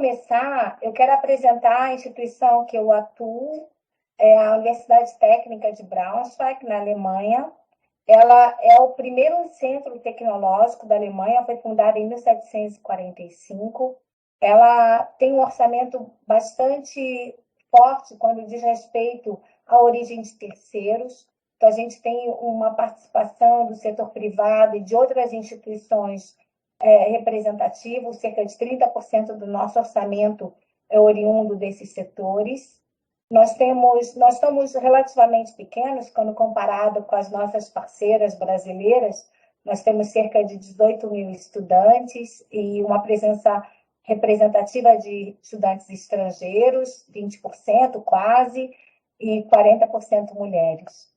começar, eu quero apresentar a instituição que eu atuo, é a Universidade Técnica de Braunschweig, na Alemanha. Ela é o primeiro centro tecnológico da Alemanha, foi fundada em 1745. Ela tem um orçamento bastante forte quando diz respeito à origem de terceiros. Então, a gente tem uma participação do setor privado e de outras instituições representativas, cerca de 30% do nosso orçamento é oriundo desses setores. Nós somos relativamente pequenos quando comparado com as nossas parceiras brasileiras. Nós temos cerca de 18 mil estudantes e uma presença representativa de estudantes estrangeiros, 20% quase, e 40% mulheres.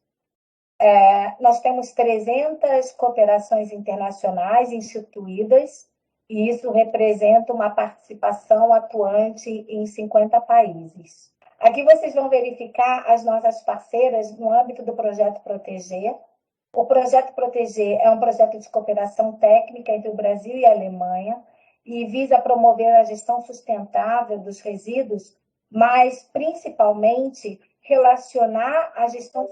Nós temos 300 cooperações internacionais instituídas, e isso representa uma participação atuante em 50 países. Aqui vocês vão verificar as nossas parceiras no âmbito do Projeto Proteger. O Projeto Proteger é um projeto de cooperação técnica entre o Brasil e a Alemanha e visa promover a gestão sustentável dos resíduos, mas principalmente relacionar a gestão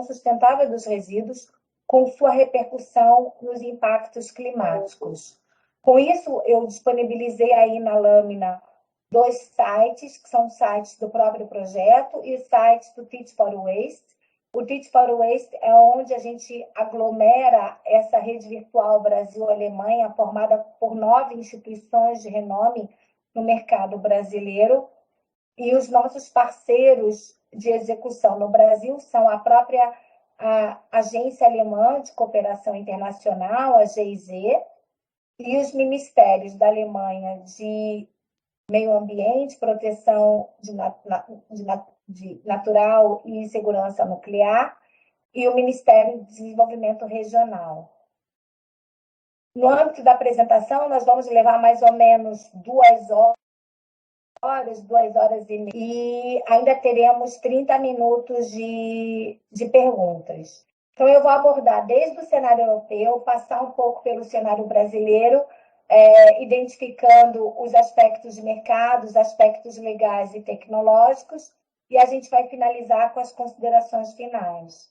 sustentável dos resíduos com sua repercussão nos impactos climáticos. Com isso, eu disponibilizei aí na lâmina 2 sites, que são sites do próprio projeto, e sites do Teach for Waste. O Teach for Waste é onde a gente aglomera essa rede virtual Brasil-Alemanha, formada por 9 instituições de renome no mercado brasileiro, e os nossos parceiros de execução no Brasil são a própria Agência Alemã de Cooperação Internacional, a GIZ, e os ministérios da Alemanha de Meio Ambiente, Proteção de Natural e Segurança Nuclear, e o Ministério de Desenvolvimento Regional. No âmbito da apresentação, nós vamos levar mais ou menos 2 horas e meia, e ainda teremos 30 minutos de perguntas. Então, eu vou abordar desde o cenário europeu, passar um pouco pelo cenário brasileiro, identificando os aspectos de mercado, os aspectos legais e tecnológicos, e a gente vai finalizar com as considerações finais.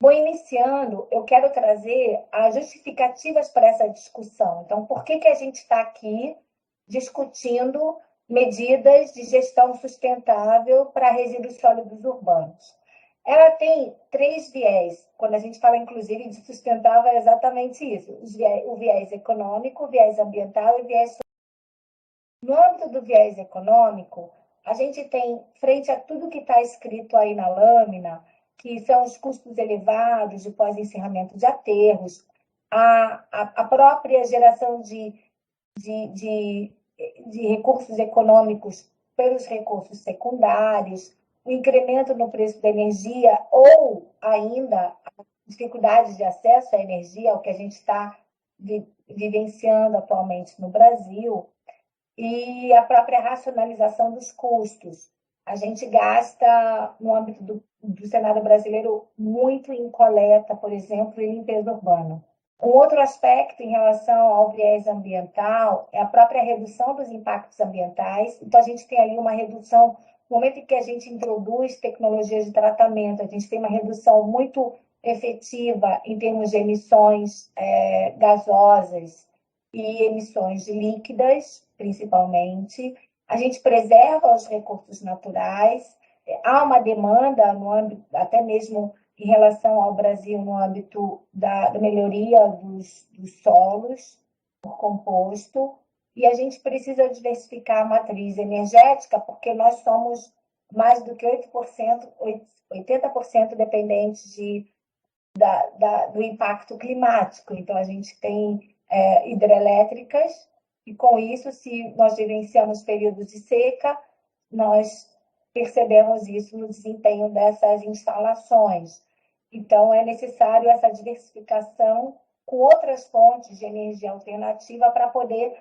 Bom, iniciando, eu quero trazer as justificativas para essa discussão. Então, por que a gente está aqui discutindo medidas de gestão sustentável para resíduos sólidos urbanos? Ela tem 3 viés. Quando a gente fala, inclusive, de sustentável, é exatamente isso. O viés econômico, o viés ambiental e o viés social. No âmbito do viés econômico, a gente tem, frente a tudo que está escrito aí na lâmina, que são os custos elevados de pós-encerramento de aterros, a própria geração de recursos econômicos pelos recursos secundários, o incremento no preço da energia ou ainda a dificuldade de acesso à energia, o que a gente está vivenciando atualmente no Brasil, e a própria racionalização dos custos. A gente gasta, no âmbito do cenário brasileiro, muito em coleta, por exemplo, e limpeza urbana. Um outro aspecto em relação ao viés ambiental é a própria redução dos impactos ambientais. Então, a gente tem ali uma redução, no momento em que a gente introduz tecnologias de tratamento, a gente tem uma redução muito efetiva em termos de emissões gasosas e emissões líquidas, principalmente. A gente preserva os recursos naturais. Há uma demanda no âmbito, até mesmo em relação ao Brasil, no âmbito da melhoria dos solos por composto, e a gente precisa diversificar a matriz energética, porque nós somos mais do que 80% dependentes do impacto climático. Então, a gente tem hidrelétricas, e com isso, se nós vivenciamos períodos de seca, nós percebemos isso no desempenho dessas instalações. Então, é necessário essa diversificação com outras fontes de energia alternativa para poder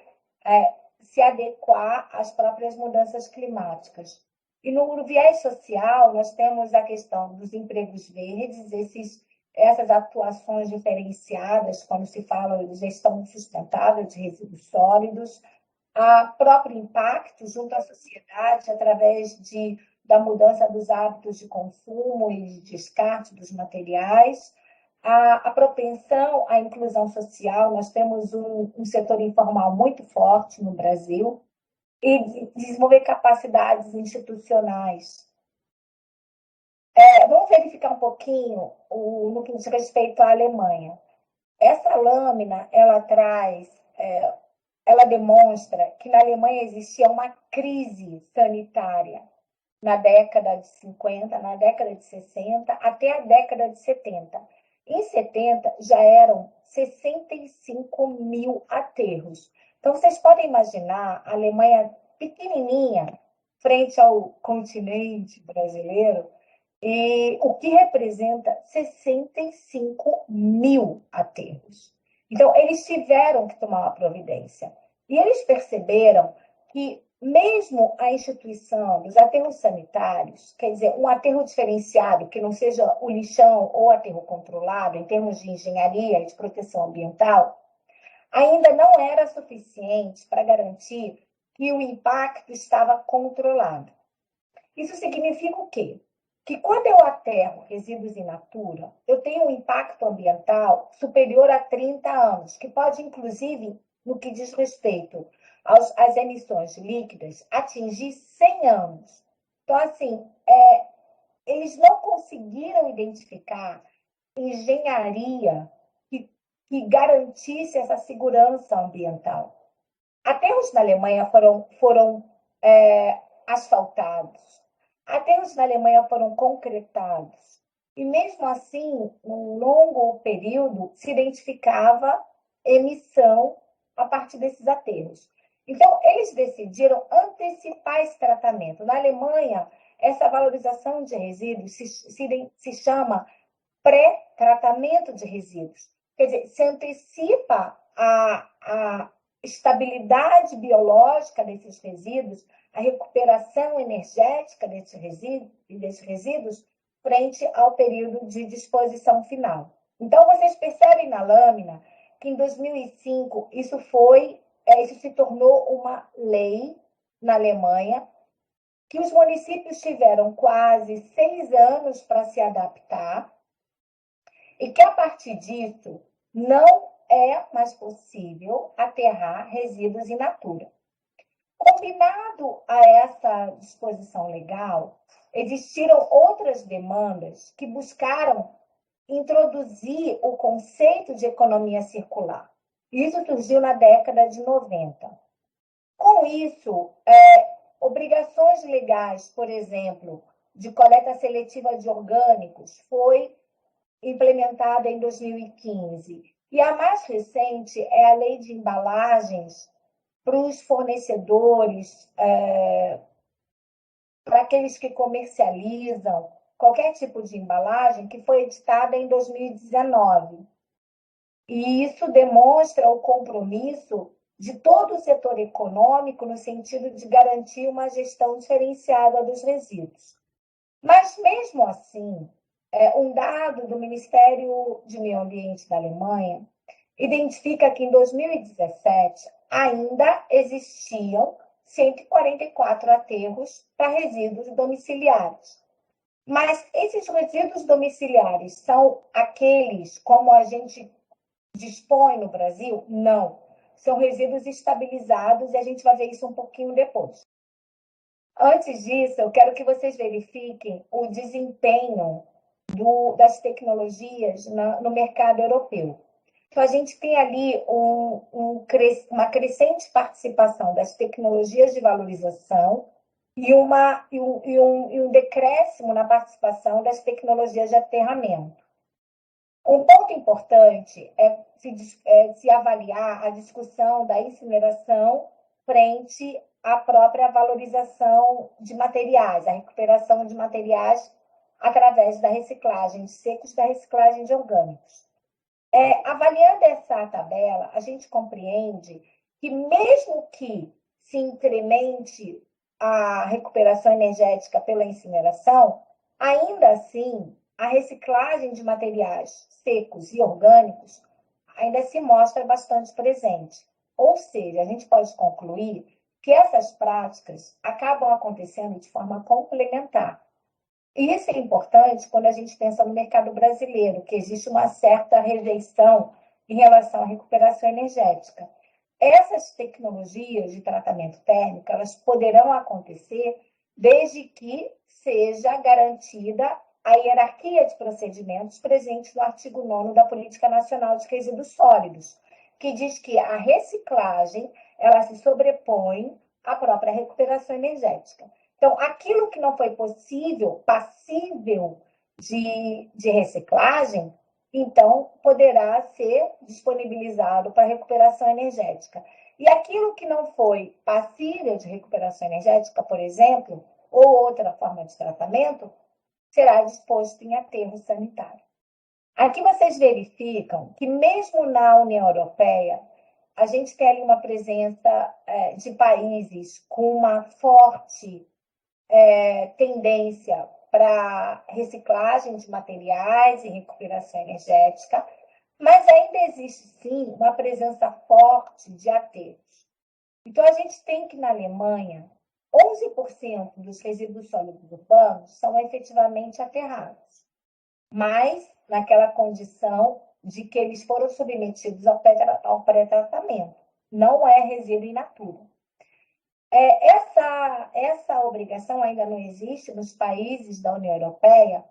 se adequar às próprias mudanças climáticas. E no viés social, nós temos a questão dos empregos verdes, esses essas atuações diferenciadas, quando se fala de gestão sustentável de resíduos sólidos, a próprio impacto junto à sociedade através da mudança dos hábitos de consumo e de descarte dos materiais, a propensão à inclusão social. Nós temos um setor informal muito forte no Brasil, e desenvolver capacidades institucionais. Vamos verificar um pouquinho no que diz respeito à Alemanha. Essa lâmina, ela demonstra que na Alemanha existia uma crise sanitária na década de 50, na década de 60, até a década de 70. Em 70, já eram 65 mil aterros. Então, vocês podem imaginar a Alemanha pequenininha, frente ao continente brasileiro, e o que representa 65 mil aterros. Então, eles tiveram que tomar uma providência. E eles perceberam que, mesmo a instituição dos aterros sanitários, quer dizer, um aterro diferenciado, que não seja o lixão ou aterro controlado, em termos de engenharia e de proteção ambiental, ainda não era suficiente para garantir que o impacto estava controlado. Isso significa o quê? Que quando eu aterro resíduos in natura, eu tenho um impacto ambiental superior a 30 anos, que pode, inclusive, no que diz respeito às emissões líquidas, atingir 100 anos. Então, assim, eles não conseguiram identificar engenharia que garantisse essa segurança ambiental. Aterros na Alemanha foram asfaltados, aterros na Alemanha foram concretados. E mesmo assim, num longo período, se identificava emissão a partir desses aterros. Então, eles decidiram antecipar esse tratamento. Na Alemanha, essa valorização de resíduos se chama pré-tratamento de resíduos. Quer dizer, se antecipa a estabilidade biológica desses resíduos, a recuperação energética desses resíduos frente ao período de disposição final. Então, vocês percebem na lâmina que em 2005 isso se tornou uma lei na Alemanha, que os municípios tiveram quase 6 anos para se adaptar, e que, a partir disso, não é mais possível aterrar resíduos in natura. Combinado a essa disposição legal, existiram outras demandas que buscaram introduzir o conceito de economia circular. Isso surgiu na década de 90. Com isso, obrigações legais, por exemplo, de coleta seletiva de orgânicos, foi implementada em 2015. E a mais recente é a Lei de Embalagens para os fornecedores, para aqueles que comercializam qualquer tipo de embalagem, que foi editada em 2019. E isso demonstra o compromisso de todo o setor econômico no sentido de garantir uma gestão diferenciada dos resíduos. Mas, mesmo assim, um dado do Ministério de Meio Ambiente da Alemanha identifica que em 2017 ainda existiam 144 aterros para resíduos domiciliares. Mas esses resíduos domiciliares são aqueles como a gente dispõe no Brasil? Não. São resíduos estabilizados e a gente vai ver isso um pouquinho depois. Antes disso, eu quero que vocês verifiquem o desempenho das tecnologias no mercado europeu. Então, a gente tem ali uma crescente participação das tecnologias de valorização e um decréscimo na participação das tecnologias de aterramento. Um ponto importante é se avaliar a discussão da incineração frente à própria valorização de materiais, a recuperação de materiais através da reciclagem de secos, da reciclagem de orgânicos. Avaliando essa tabela, a gente compreende que, mesmo que se incremente a recuperação energética pela incineração, ainda assim a reciclagem de materiais secos e orgânicos ainda se mostra bastante presente. Ou seja, a gente pode concluir que essas práticas acabam acontecendo de forma complementar. E isso é importante quando a gente pensa no mercado brasileiro, que existe uma certa rejeição em relação à recuperação energética. Essas tecnologias de tratamento térmico, elas poderão acontecer desde que seja garantida a hierarquia de procedimentos presente no artigo 9º da Política Nacional de Resíduos Sólidos, que diz que a reciclagem ela se sobrepõe à própria recuperação energética. Então, aquilo que não foi possível, passível de reciclagem, então poderá ser disponibilizado para recuperação energética. E aquilo que não foi passível de recuperação energética, por exemplo, ou outra forma de tratamento, será disposto em aterro sanitário. Aqui vocês verificam que mesmo na União Europeia, a gente tem ali uma presença de países com uma forte tendência para reciclagem de materiais e recuperação energética, mas ainda existe, sim, uma presença forte de aterros. Então, a gente tem que, na Alemanha, 11% dos resíduos sólidos urbanos são efetivamente aterrados, mas naquela condição de que eles foram submetidos ao pré-tratamento. Não é resíduo in natura. Essa obrigação ainda não existe nos países da União Europeia,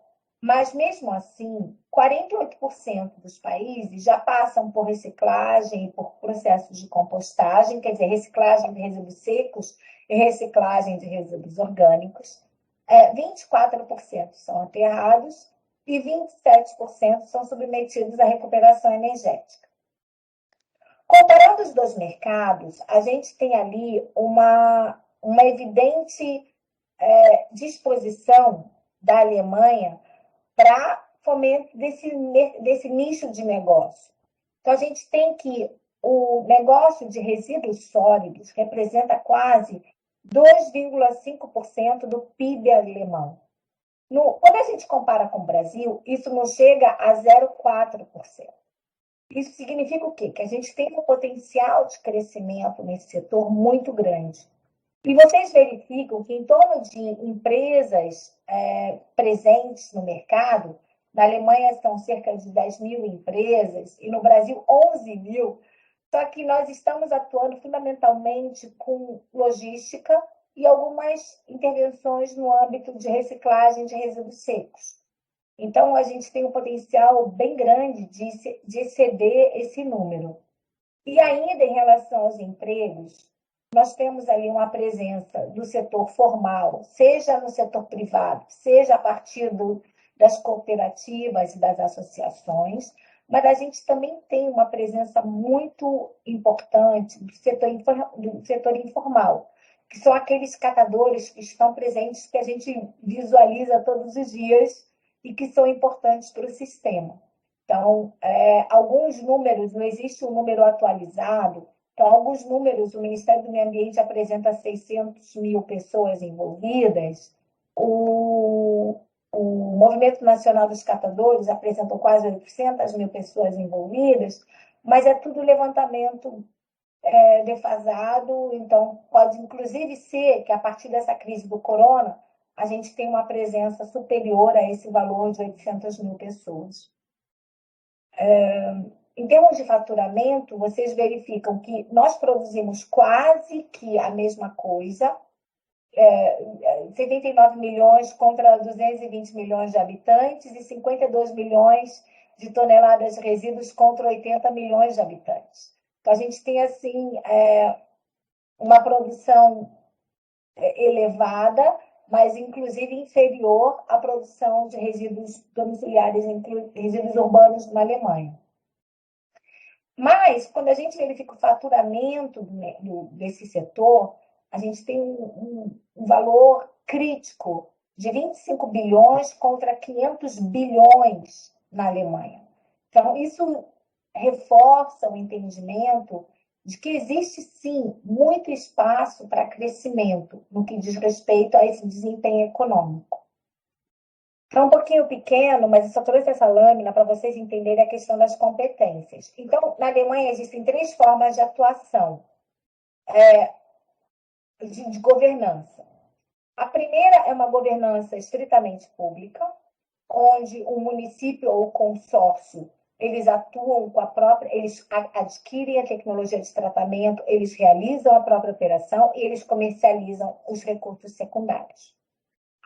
mas mesmo assim, 48% dos países já passam por reciclagem e por processos de compostagem, quer dizer, reciclagem de resíduos secos e reciclagem de resíduos orgânicos. 24% são aterrados e 27% são submetidos à recuperação energética. Comparando os dois mercados, a gente tem ali uma evidente disposição da Alemanha para fomento desse nicho de negócio. Então, a gente tem que o negócio de resíduos sólidos representa quase 2,5% do PIB alemão. Quando a gente compara com o Brasil, isso não chega a 0,4%. Isso significa o quê? Que a gente tem um potencial de crescimento nesse setor muito grande. E vocês verificam que em torno de empresas presentes no mercado, na Alemanha são cerca de 10 mil empresas e no Brasil 11 mil, só que nós estamos atuando fundamentalmente com logística e algumas intervenções no âmbito de reciclagem de resíduos secos. Então, a gente tem um potencial bem grande de exceder esse número. E ainda em relação aos empregos, nós temos ali uma presença do setor formal, seja no setor privado, seja a partir das cooperativas e das associações, mas a gente também tem uma presença muito importante do setor informal, que são aqueles catadores que estão presentes, que a gente visualiza todos os dias, e que são importantes para o sistema. Então, alguns números, não existe um número atualizado, então, alguns números, o Ministério do Meio Ambiente apresenta 600 mil pessoas envolvidas, o Movimento Nacional dos Catadores apresentou quase 800 mil pessoas envolvidas, mas é tudo levantamento defasado, então pode inclusive ser que a partir dessa crise do corona, a gente tem uma presença superior a esse valor de 800 mil pessoas. Em termos de faturamento, vocês verificam que nós produzimos quase que a mesma coisa, 79 milhões contra 220 milhões de habitantes e 52 milhões de toneladas de resíduos contra 80 milhões de habitantes. Então, a gente tem, assim, uma produção elevada, mas inclusive inferior à produção de resíduos domiciliares, resíduos urbanos na Alemanha. Mas, quando a gente verifica o faturamento desse setor, a gente tem um valor crítico de 25 bilhões contra 500 bilhões na Alemanha. Então, isso reforça o entendimento de que existe, sim, muito espaço para crescimento no que diz respeito a esse desempenho econômico. Está um pouquinho pequeno, mas eu só trouxe essa lâmina para vocês entenderem a questão das competências. Então, na Alemanha existem 3 formas de atuação de governança. A primeira é uma governança estritamente pública, onde o município ou o consórcio, eles atuam com a própria, eles adquirem a tecnologia de tratamento, eles realizam a própria operação e eles comercializam os recursos secundários.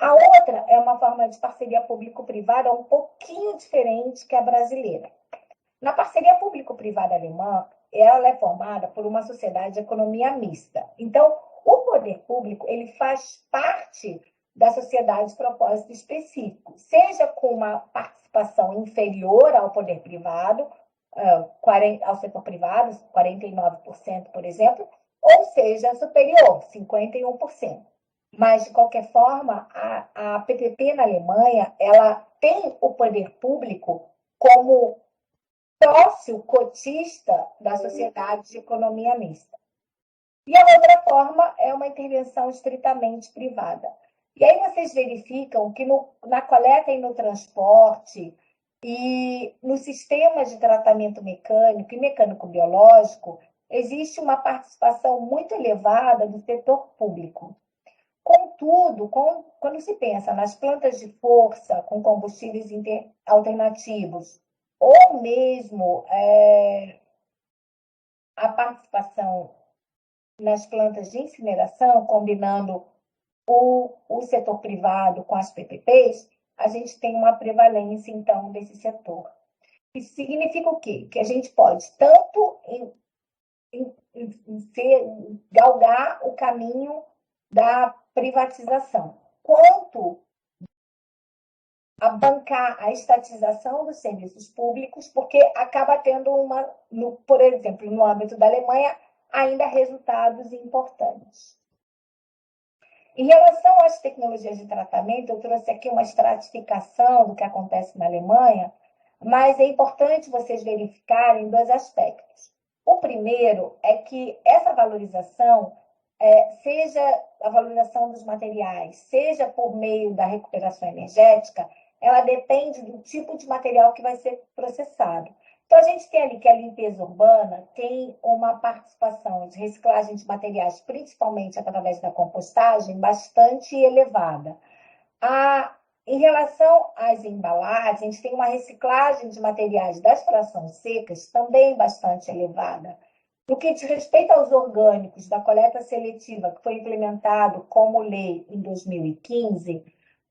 A outra é uma forma de parceria público-privada um pouquinho diferente que a brasileira. Na parceria público-privada alemã, ela é formada por uma sociedade de economia mista. Então, o poder público ele faz parte da sociedade de propósito específico, seja com uma participação inferior ao poder privado, ao setor privado, 49%, por exemplo, ou seja, superior, 51%. Mas, de qualquer forma, a PPP na Alemanha ela tem o poder público como sócio cotista da sociedade de economia mista. E a outra forma é uma intervenção estritamente privada. E aí vocês verificam que na coleta e no transporte e no sistema de tratamento mecânico e mecânico-biológico, existe uma participação muito elevada do setor público. Contudo, quando se pensa nas plantas de força com combustíveis alternativos, ou mesmo a participação nas plantas de incineração, combinando o setor privado com as PPPs, a gente tem uma prevalência, então, desse setor. Isso significa o quê? Que a gente pode tanto galgar o caminho da privatização, quanto a bancar a estatização dos serviços públicos, porque acaba tendo por exemplo, no âmbito da Alemanha, ainda resultados importantes. Em relação às tecnologias de tratamento, eu trouxe aqui uma estratificação do que acontece na Alemanha, mas é importante vocês verificarem 2 aspectos. O primeiro é que essa valorização, seja a valorização dos materiais, seja por meio da recuperação energética, ela depende do tipo de material que vai ser processado. Então, a gente tem ali que a limpeza urbana tem uma participação de reciclagem de materiais, principalmente através da compostagem, bastante elevada. Em relação às embalagens, a gente tem uma reciclagem de materiais das frações secas também bastante elevada. No que diz respeito aos orgânicos da coleta seletiva, que foi implementado como lei em 2015,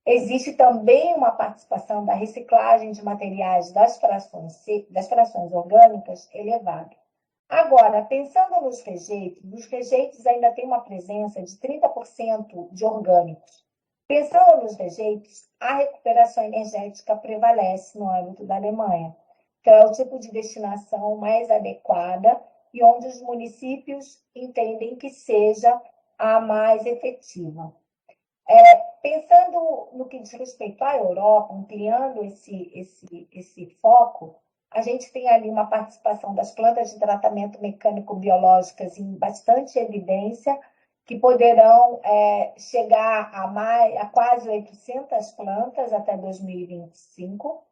existe também uma participação da reciclagem de materiais das frações orgânicas elevada. Agora, pensando nos rejeitos ainda têm uma presença de 30% de orgânicos. Pensando nos rejeitos, a recuperação energética prevalece no âmbito da Alemanha, que é o tipo de destinação mais adequada e onde os municípios entendem que seja a mais efetiva. Pensando no que diz respeito à Europa, ampliando esse foco, a gente tem ali uma participação das plantas de tratamento mecânico-biológicas em bastante evidência, que poderão chegar a quase 800 plantas até 2025,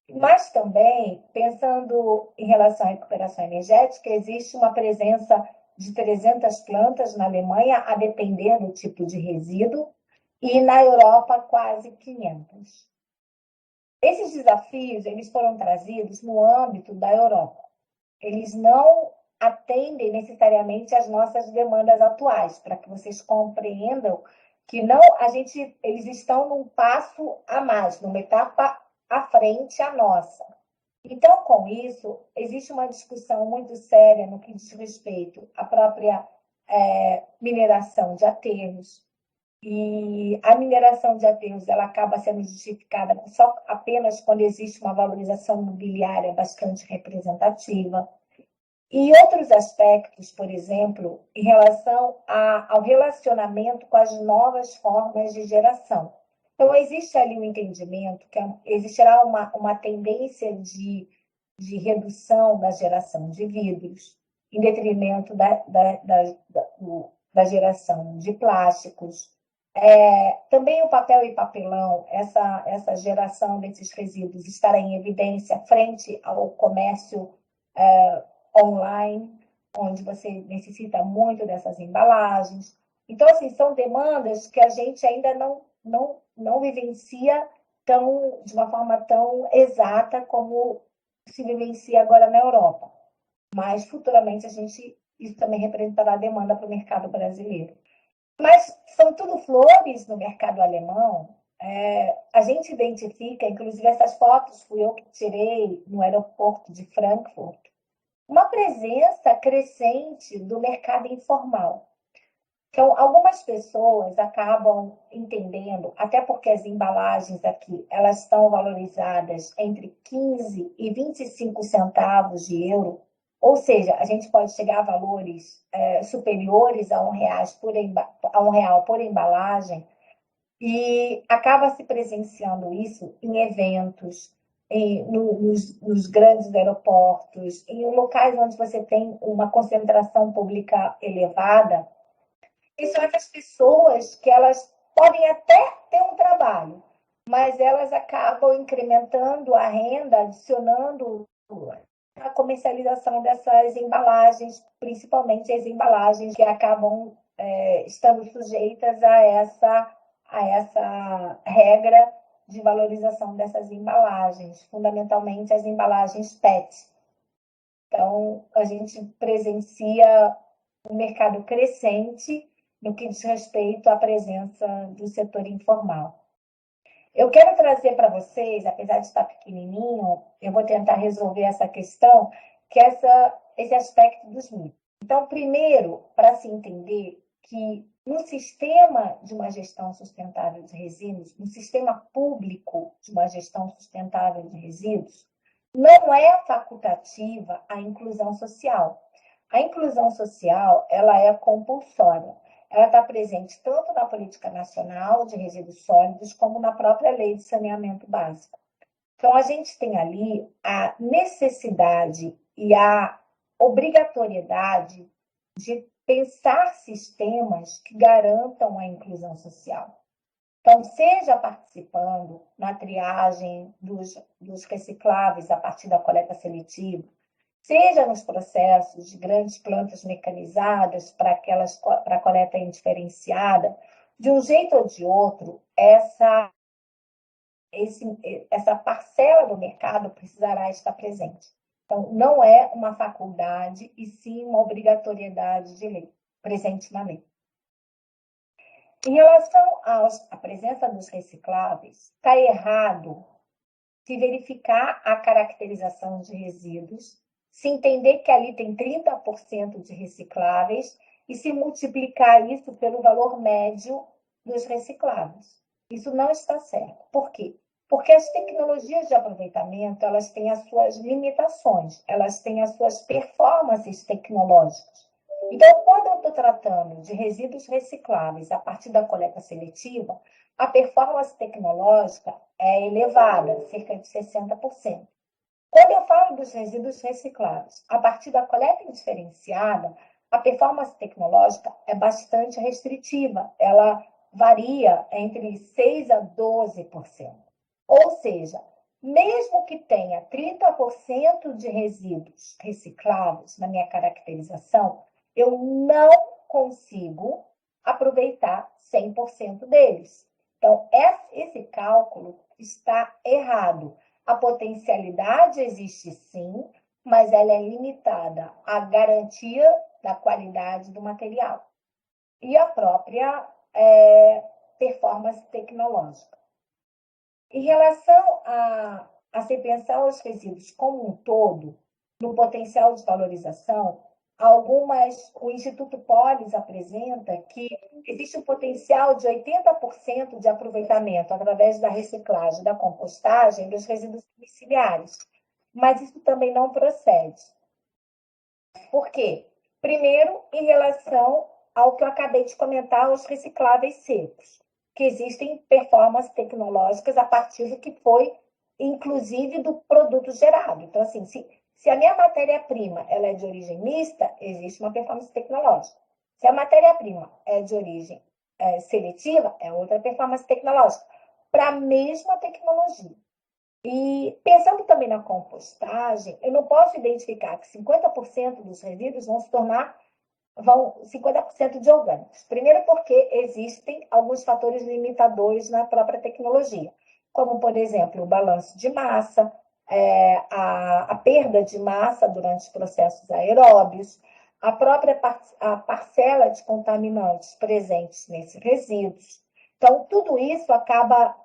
mas também, pensando em relação à recuperação energética, existe uma presença de 300 plantas na Alemanha, a depender do tipo de resíduo, e na Europa quase 500. Esses desafios eles foram trazidos no âmbito da Europa. Eles não atendem necessariamente às nossas demandas atuais, para que vocês compreendam que eles estão num passo a mais, numa etapa à frente à nossa. Então, com isso, existe uma discussão muito séria no que diz respeito à própria mineração de aterros. E a mineração de aterros ela acaba sendo justificada só apenas quando existe uma valorização imobiliária bastante representativa. E outros aspectos, por exemplo, em relação ao relacionamento com as novas formas de geração. Então, existe ali um entendimento que existirá uma tendência de redução da geração de vidros, em detrimento da geração de plásticos, Também o papel e papelão, essa geração desses resíduos estará em evidência frente ao comércio online, onde você necessita muito dessas embalagens. Então, assim, são demandas que a gente ainda não vivencia de uma forma tão exata como se vivencia agora na Europa. Mas, futuramente, isso também representará demanda para o mercado brasileiro. Mas são tudo flores no mercado alemão. A gente identifica, inclusive essas fotos fui eu que tirei no aeroporto de Frankfurt, uma presença crescente do mercado informal. Então, algumas pessoas acabam entendendo, até porque as embalagens aqui, elas estão valorizadas entre 15 e 25 centavos de euro, ou seja, a gente pode chegar a valores superiores a R$ 1 por embalagem, e acaba se presenciando isso em eventos, nos grandes aeroportos, em locais onde você tem uma concentração pública elevada, e são essas pessoas que elas podem até ter um trabalho, mas elas acabam incrementando a renda, adicionando a comercialização dessas embalagens, principalmente as embalagens que acabam estando sujeitas a essa regra de valorização dessas embalagens, fundamentalmente as embalagens PET. Então, a gente presencia um mercado crescente no que diz respeito à presença do setor informal. Eu quero trazer para vocês, apesar de estar pequenininho, eu vou tentar resolver essa questão, que é esse aspecto dos mitos. Então, primeiro, para se entender que no sistema de uma gestão sustentável de resíduos, no sistema público de uma gestão sustentável de resíduos, não é facultativa a inclusão social. A inclusão social, ela é compulsória. Ela está presente tanto na Política Nacional de Resíduos Sólidos, como na própria Lei de Saneamento Básico. Então, a gente tem ali a necessidade e a obrigatoriedade de pensar sistemas que garantam a inclusão social. Então, seja participando na triagem dos recicláveis a partir da coleta seletiva, seja nos processos de grandes plantas mecanizadas para a coleta indiferenciada, de um jeito ou de outro, essa parcela do mercado precisará estar presente. Então, não é uma faculdade, e sim uma obrigatoriedade de lei, presente na lei. Em relação à presença dos recicláveis, está errado se verificar a caracterização de resíduos, se entender que ali tem 30% de recicláveis e se multiplicar isso pelo valor médio dos recicláveis. Isso não está certo. Por quê? Porque as tecnologias de aproveitamento, elas têm as suas limitações, elas têm as suas performances tecnológicas. Então, quando eu estou tratando de resíduos recicláveis a partir da coleta seletiva, a performance tecnológica é elevada, cerca de 60%. Quando eu falo dos resíduos recicláveis a partir da coleta indiferenciada, a performance tecnológica é bastante restritiva, ela varia entre 6% a 12%. Ou seja, mesmo que tenha 30% de resíduos recicláveis na minha caracterização, eu não consigo aproveitar 100% deles. Então, esse cálculo está errado. A potencialidade existe sim, mas ela é limitada à garantia da qualidade do material e à própria performance tecnológica. Em relação a se pensar os resíduos como um todo, no potencial de valorização, o Instituto Polis apresenta que existe um potencial de 80% de aproveitamento através da reciclagem, da compostagem dos resíduos domiciliares. Mas isso também não procede. Por quê? Primeiro, em relação ao que eu acabei de comentar, os recicláveis secos, que existem performances tecnológicas a partir do que foi, inclusive, do produto gerado. Então, assim, se a minha matéria-prima ela é de origem mista, existe uma performance tecnológica. Se a matéria-prima é de origem seletiva, é outra performance tecnológica, para a mesma tecnologia. E pensando também na compostagem, eu não posso identificar que 50% dos resíduos vão se tornar 50% de orgânicos. Primeiro porque existem alguns fatores limitadores na própria tecnologia, como, por exemplo, o balanço de massa, a perda de massa durante os processos aeróbios, a própria a parcela de contaminantes presentes nesses resíduos. Então, tudo isso acaba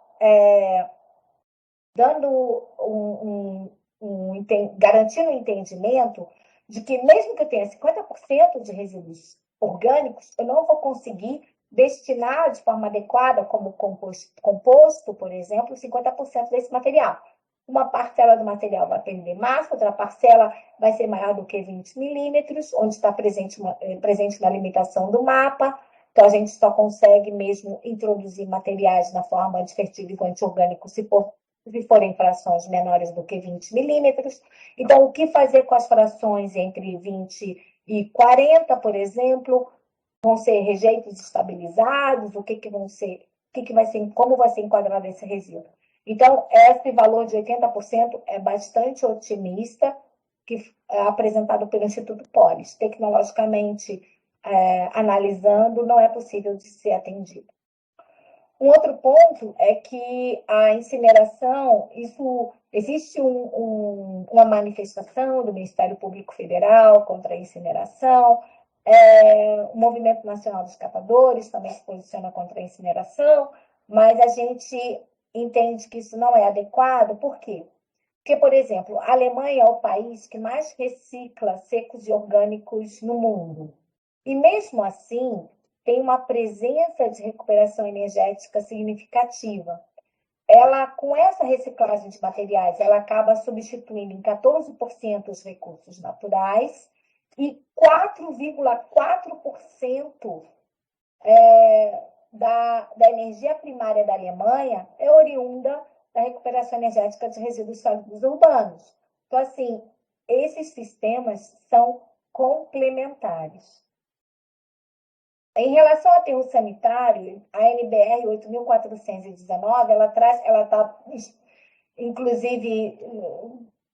garantindo o entendimento de que, mesmo que eu tenha 50% de resíduos orgânicos, eu não vou conseguir destinar de forma adequada, como composto, por exemplo, 50% desse material. Uma parcela do material vai perder massa, outra parcela vai ser maior do que 20 milímetros, onde está presente na limitação do mapa. Então, a gente só consegue mesmo introduzir materiais na forma de fertilizante orgânico se forem frações menores do que 20 milímetros. Então, o que fazer com as frações entre 20 e 40, por exemplo? Vão ser rejeitos estabilizados? O que vão ser? Como vai ser enquadrado esse resíduo? Então, esse valor de 80% é bastante otimista, que é apresentado pelo Instituto Polis. Tecnologicamente, analisando, não é possível de ser atendido. Um outro ponto é que a incineração, existe uma manifestação do Ministério Público Federal contra a incineração, o Movimento Nacional dos Catadores também se posiciona contra a incineração, mas a gente entende que isso não é adequado. Por quê? Porque, por exemplo, a Alemanha é o país que mais recicla secos e orgânicos no mundo. E mesmo assim, tem uma presença de recuperação energética significativa. Ela, com essa reciclagem de materiais, ela acaba substituindo em 14% os recursos naturais e 4,4% da energia primária da Alemanha é oriunda da recuperação energética de resíduos sólidos urbanos. Então, assim, esses sistemas são complementares. Em relação ao aterro sanitário, a NBR 8.419, ela está, inclusive,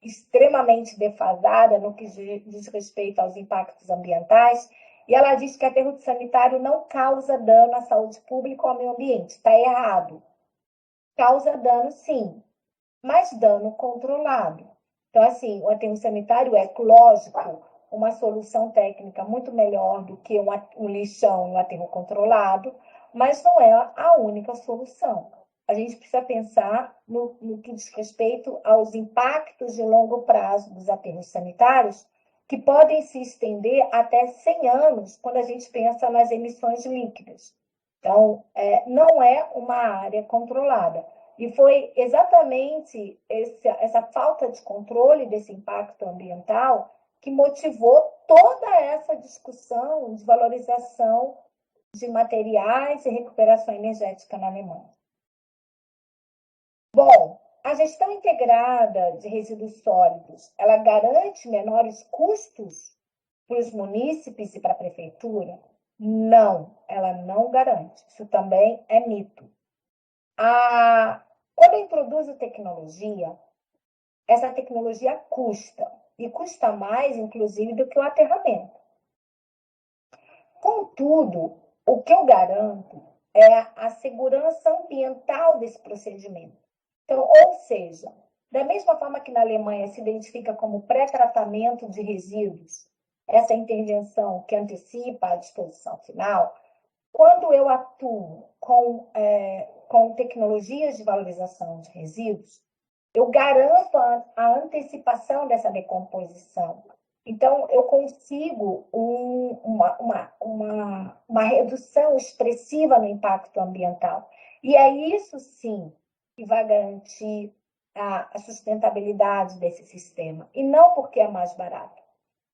extremamente defasada no que diz respeito aos impactos ambientais, e ela diz que aterro sanitário não causa dano à saúde pública ou ao meio ambiente. Está errado. Causa dano, sim, mas dano controlado. Então, assim, o aterro sanitário é, lógico, uma solução técnica muito melhor do que um lixão e um aterro controlado, mas não é a única solução. A gente precisa pensar no que diz respeito aos impactos de longo prazo dos aterros sanitários, que podem se estender até 100 anos quando a gente pensa nas emissões líquidas. Então, não é uma área controlada. E foi exatamente essa falta de controle desse impacto ambiental que motivou toda essa discussão de valorização de materiais e recuperação energética na Alemanha. Bom, a gestão integrada de resíduos sólidos, ela garante menores custos para os munícipes e para a prefeitura? Não, ela não garante. Isso também é mito. Quando eu introduzo tecnologia, essa tecnologia custa. E custa mais, inclusive, do que o aterramento. Contudo, o que eu garanto é a segurança ambiental desse procedimento. Então, ou seja, da mesma forma que na Alemanha se identifica como pré-tratamento de resíduos, essa intervenção que antecipa a disposição final, quando eu atuo com tecnologias de valorização de resíduos, eu garanto a antecipação dessa decomposição. Então, eu consigo uma redução expressiva no impacto ambiental. E é isso, sim, que vai garantir a sustentabilidade desse sistema, e não porque é mais barato.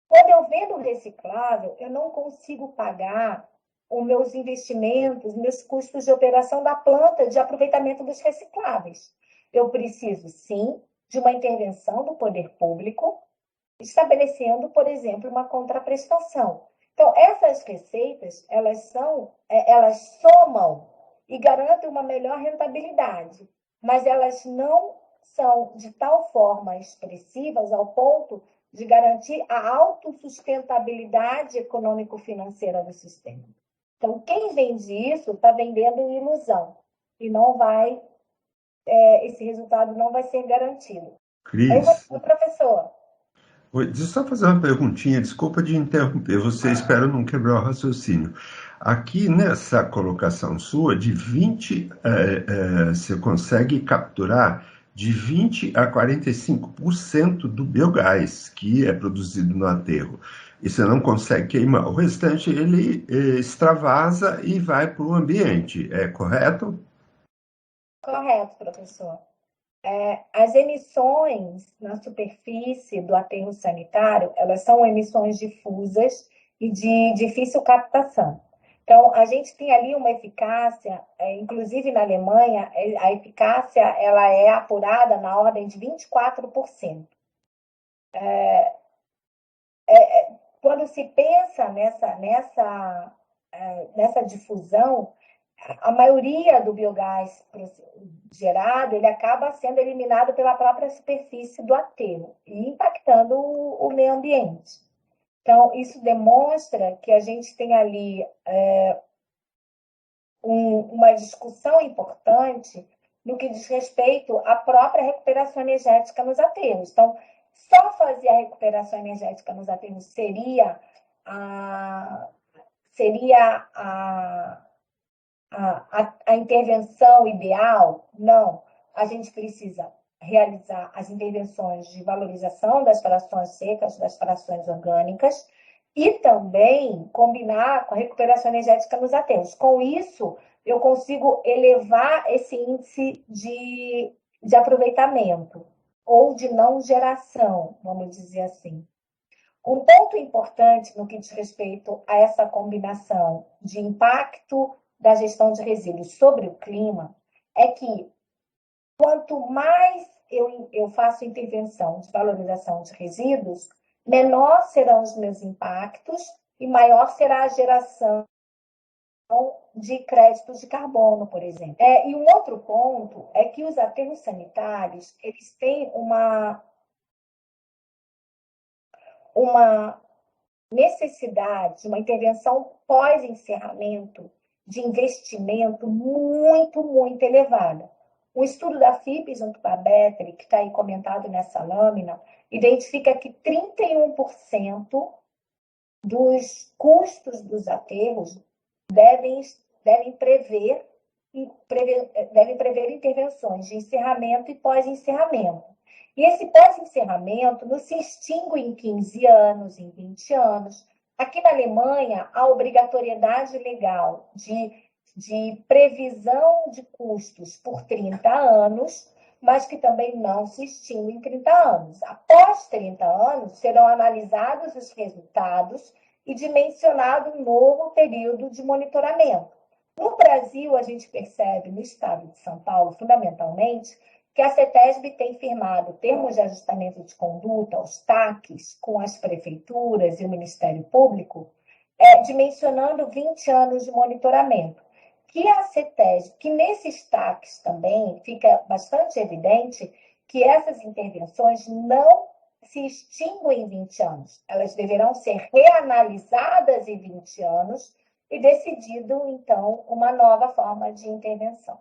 Quando eu vendo reciclável, eu não consigo pagar os meus investimentos, meus custos de operação da planta de aproveitamento dos recicláveis. Eu preciso, sim, de uma intervenção do poder público, estabelecendo, por exemplo, uma contraprestação. Então, essas receitas, elas somam e garantem uma melhor rentabilidade, mas elas não são de tal forma expressivas ao ponto de garantir a autossustentabilidade econômico-financeira do sistema. Então, quem vende isso está vendendo ilusão e não vai, esse resultado não vai ser garantido. Aí Cris, o professor. deixa eu só fazer uma perguntinha, desculpa de interromper você, espero não quebrar o raciocínio. Aqui nessa colocação sua, de 20, você consegue capturar de 20 a 45% do biogás que é produzido no aterro. E você não consegue queimar. O restante ele extravasa e vai para o ambiente, é correto? Correto, professor. As emissões na superfície do aterro sanitário, elas são emissões difusas e de difícil captação. Então, a gente tem ali uma eficácia, inclusive na Alemanha, a eficácia ela é apurada na ordem de 24%. Quando se pensa nessa difusão, a maioria do biogás gerado, ele acaba sendo eliminado pela própria superfície do aterro e impactando o meio ambiente. Então, isso demonstra que a gente tem ali uma discussão importante no que diz respeito à própria recuperação energética nos aterros. Então, só fazer a recuperação energética nos aterros seria a intervenção ideal? Não. A gente precisa realizar as intervenções de valorização das frações secas, das frações orgânicas, e também combinar com a recuperação energética nos aterros. Com isso, eu consigo elevar esse índice de aproveitamento, ou de não geração, vamos dizer assim. Um ponto importante no que diz respeito a essa combinação de impacto da gestão de resíduos sobre o clima é que quanto mais eu faço intervenção de valorização de resíduos, menor serão os meus impactos e maior será a geração de créditos de carbono, por exemplo. E um outro ponto é que os aterros sanitários, eles têm uma necessidade, uma intervenção pós-encerramento de investimento muito, muito elevada. O estudo da FIP junto com a Betri, que está aí comentado nessa lâmina, identifica que 31% dos custos dos aterros devem prever intervenções de encerramento e pós-encerramento. E esse pós-encerramento não se extingue em 15 anos, em 20 anos. Aqui na Alemanha, a obrigatoriedade legal de previsão de custos por 30 anos, mas que também não se extingue em 30 anos. Após 30 anos, serão analisados os resultados e dimensionado um novo período de monitoramento. No Brasil, a gente percebe, no estado de São Paulo, fundamentalmente, que a CETESB tem firmado termos de ajustamento de conduta, os TACs, com as prefeituras e o Ministério Público, dimensionando 20 anos de monitoramento. Que a CETESB, que nesses TACs também fica bastante evidente que essas intervenções não se extinguem em 20 anos. Elas deverão ser reanalisadas em 20 anos e decidido, então, uma nova forma de intervenção.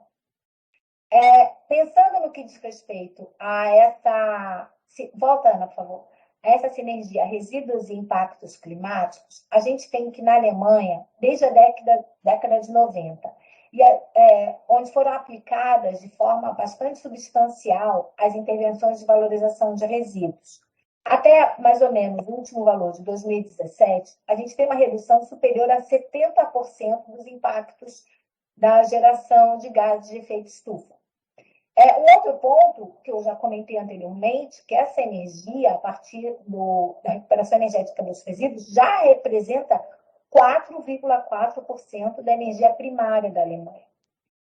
Pensando no que diz respeito a essa... Volta, Ana, por favor. A essa sinergia resíduos e impactos climáticos, a gente tem que, na Alemanha, desde a década de 90, onde foram aplicadas de forma bastante substancial as intervenções de valorização de resíduos. Até mais ou menos o último valor de 2017, a gente tem uma redução superior a 70% dos impactos da geração de gases de efeito estufa. Um outro ponto que eu já comentei anteriormente, que essa energia, a partir da recuperação energética dos resíduos, já representa 4,4% da energia primária da Alemanha.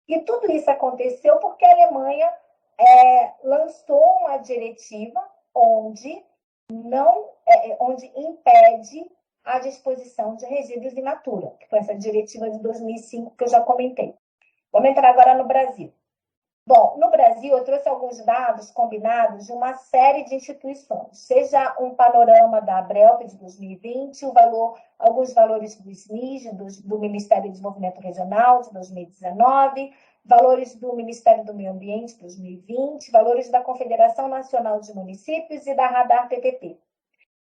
E tudo isso aconteceu porque a Alemanha lançou uma diretiva onde impede à disposição de resíduos in natura, que foi essa diretiva de 2005 que eu já comentei. Vamos entrar agora no Brasil. Bom, no Brasil, eu trouxe alguns dados combinados de uma série de instituições, seja um panorama da ABRELP de 2020, alguns valores do SNIS, do Ministério do Desenvolvimento Regional, de 2019, valores do Ministério do Meio Ambiente, de 2020, valores da Confederação Nacional de Municípios e da Radar PPP.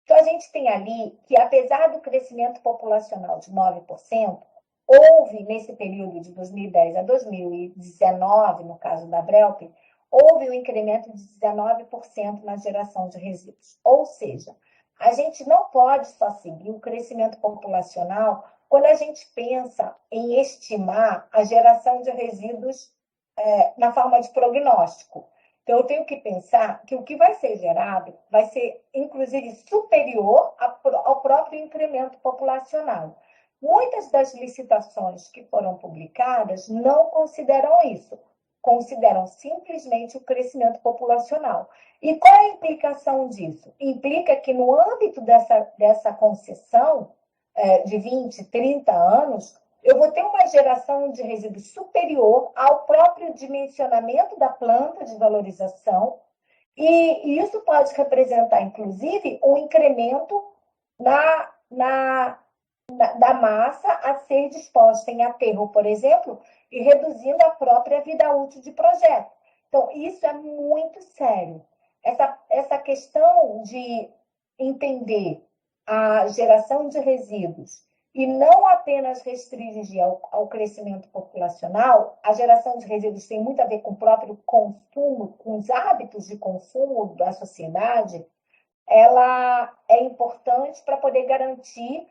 Então, a gente tem ali que, apesar do crescimento populacional de 9%, houve, nesse período de 2010 a 2019, no caso da Brelp, houve um incremento de 19% na geração de resíduos. Ou seja, a gente não pode só seguir o crescimento populacional quando a gente pensa em estimar a geração de resíduos na forma de prognóstico. Então, eu tenho que pensar que o que vai ser gerado vai ser, inclusive, superior ao próprio incremento populacional. Muitas das licitações que foram publicadas não consideram isso, consideram simplesmente o crescimento populacional. E qual é a implicação disso? Implica que, no âmbito dessa concessão de 20, 30 anos, eu vou ter uma geração de resíduos superior ao próprio dimensionamento da planta de valorização, e isso pode representar, inclusive, um incremento da massa a ser disposta em aterro, por exemplo, e reduzindo a própria vida útil de projeto. Então, isso é muito sério. Essa questão de entender a geração de resíduos e não apenas restringir ao crescimento populacional, a geração de resíduos tem muito a ver com o próprio consumo, com os hábitos de consumo da sociedade, ela é importante para poder garantir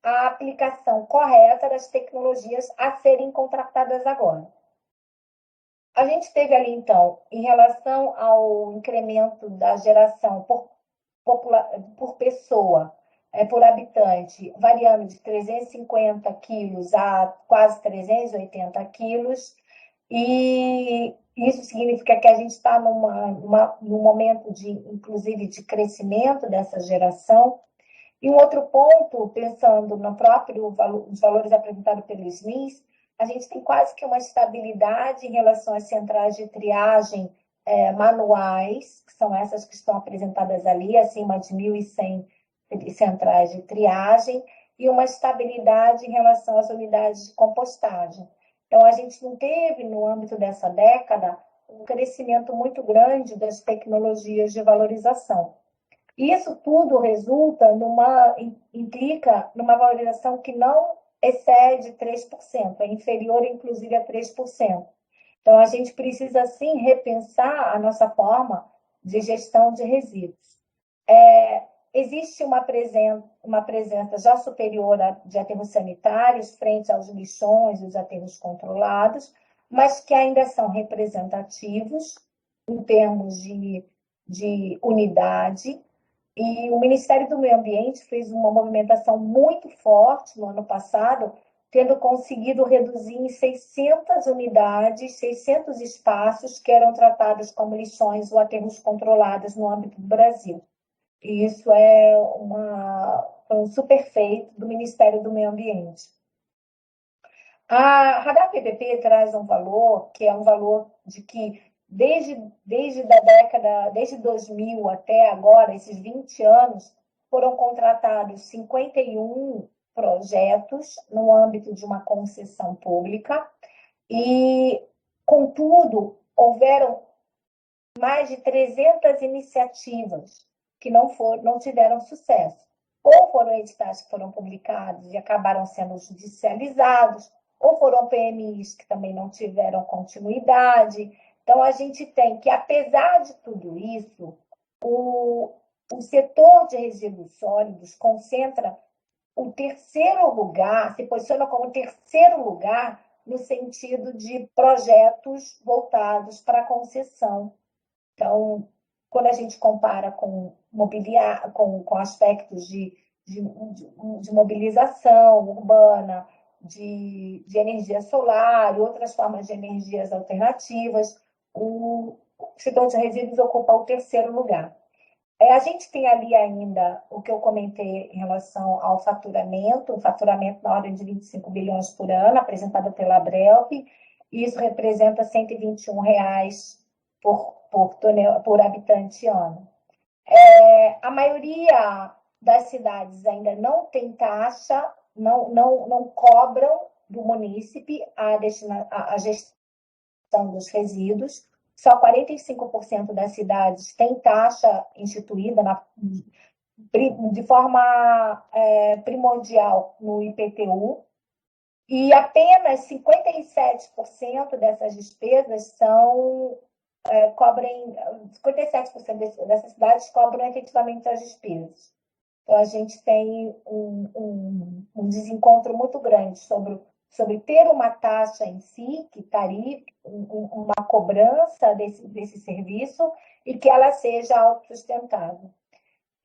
a aplicação correta das tecnologias a serem contratadas agora. A gente teve ali, então, em relação ao incremento da geração por pessoa, por habitante, variando de 350 quilos a quase 380 quilos, e isso significa que a gente está num momento, inclusive, de crescimento dessa geração. E um outro ponto, pensando no próprio os valores apresentados pelo SNIS, a gente tem quase que uma estabilidade em relação às centrais de triagem manuais, que são essas que estão apresentadas ali, acima de 1.100 centrais de triagem, e uma estabilidade em relação às unidades de compostagem. Então, a gente não teve, no âmbito dessa década, um crescimento muito grande das tecnologias de valorização. Isso tudo implica numa valorização que não excede 3%, é inferior, inclusive, a 3%. Então, a gente precisa, sim, repensar a nossa forma de gestão de resíduos. Existe uma presença já superior de aterros sanitários frente aos lixões e os aterros controlados, mas que ainda são representativos em termos de unidade. E o Ministério do Meio Ambiente fez uma movimentação muito forte no ano passado, tendo conseguido reduzir em 600 unidades, 600 espaços que eram tratados como lixões ou aterros controlados no âmbito do Brasil. E isso foi um super feito do Ministério do Meio Ambiente. A Radar PPP traz um valor que é um valor de que desde 2000 até agora, esses 20 anos, foram contratados 51 projetos no âmbito de uma concessão pública e, contudo, houveram mais de 300 iniciativas que não tiveram sucesso. Ou foram editais que foram publicados e acabaram sendo judicializados, ou foram PMIs que também não tiveram continuidade. Então, a gente tem que, apesar de tudo isso, o setor de resíduos sólidos concentra o terceiro lugar, se posiciona como terceiro lugar no sentido de projetos voltados para a concessão. Então, quando a gente compara com aspectos de mobilização urbana, de energia solar e outras formas de energias alternativas, o setor de resíduos ocupa o terceiro lugar. A gente tem ali ainda o que eu comentei em relação ao faturamento, um faturamento na ordem de 25 bilhões por ano, apresentado pela Abrelp, e isso representa R$ 121 por habitante ano. A maioria das cidades ainda não tem taxa, não cobram do munícipe a gestão dos resíduos. Só 45% das cidades tem taxa instituída de forma primordial no IPTU, e apenas 57% dessas despesas cobrem, 57% dessas cidades cobram efetivamente as despesas. Então, a gente tem um desencontro muito grande sobre ter uma taxa em si, que tarifa, uma cobrança desse serviço, e que ela seja autossustentável.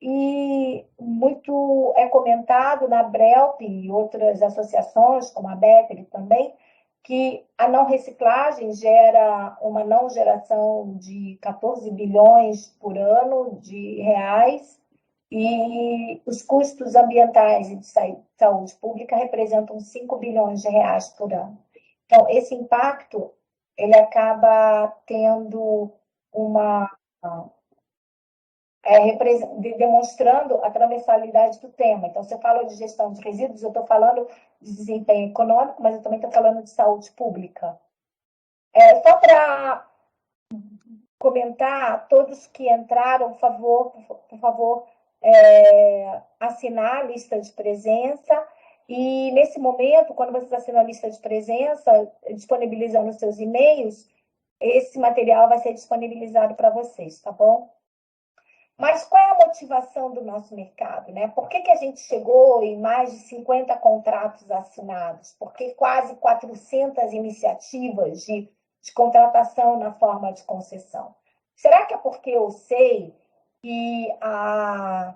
E muito é comentado na Brelp e outras associações, como a Beckley também, que a não reciclagem gera uma não geração de 14 bilhões por ano de reais, e os custos ambientais e de saúde pública representam 5 bilhões de reais por ano. Então, esse impacto ele acaba tendo uma demonstrando a transversalidade do tema. Então, você fala de gestão de resíduos, eu estou falando de desempenho econômico, mas eu também estou falando de saúde pública. Só para comentar, todos que entraram, por favor, assinar a lista de presença. E, nesse momento, quando vocês assinam a lista de presença, disponibilizando os seus e-mails, esse material vai ser disponibilizado para vocês, tá bom? Mas qual é a motivação do nosso mercado, né? Por que a gente chegou em mais de 50 contratos assinados? Por que quase 400 iniciativas de contratação na forma de concessão? Será que é porque eu sei que a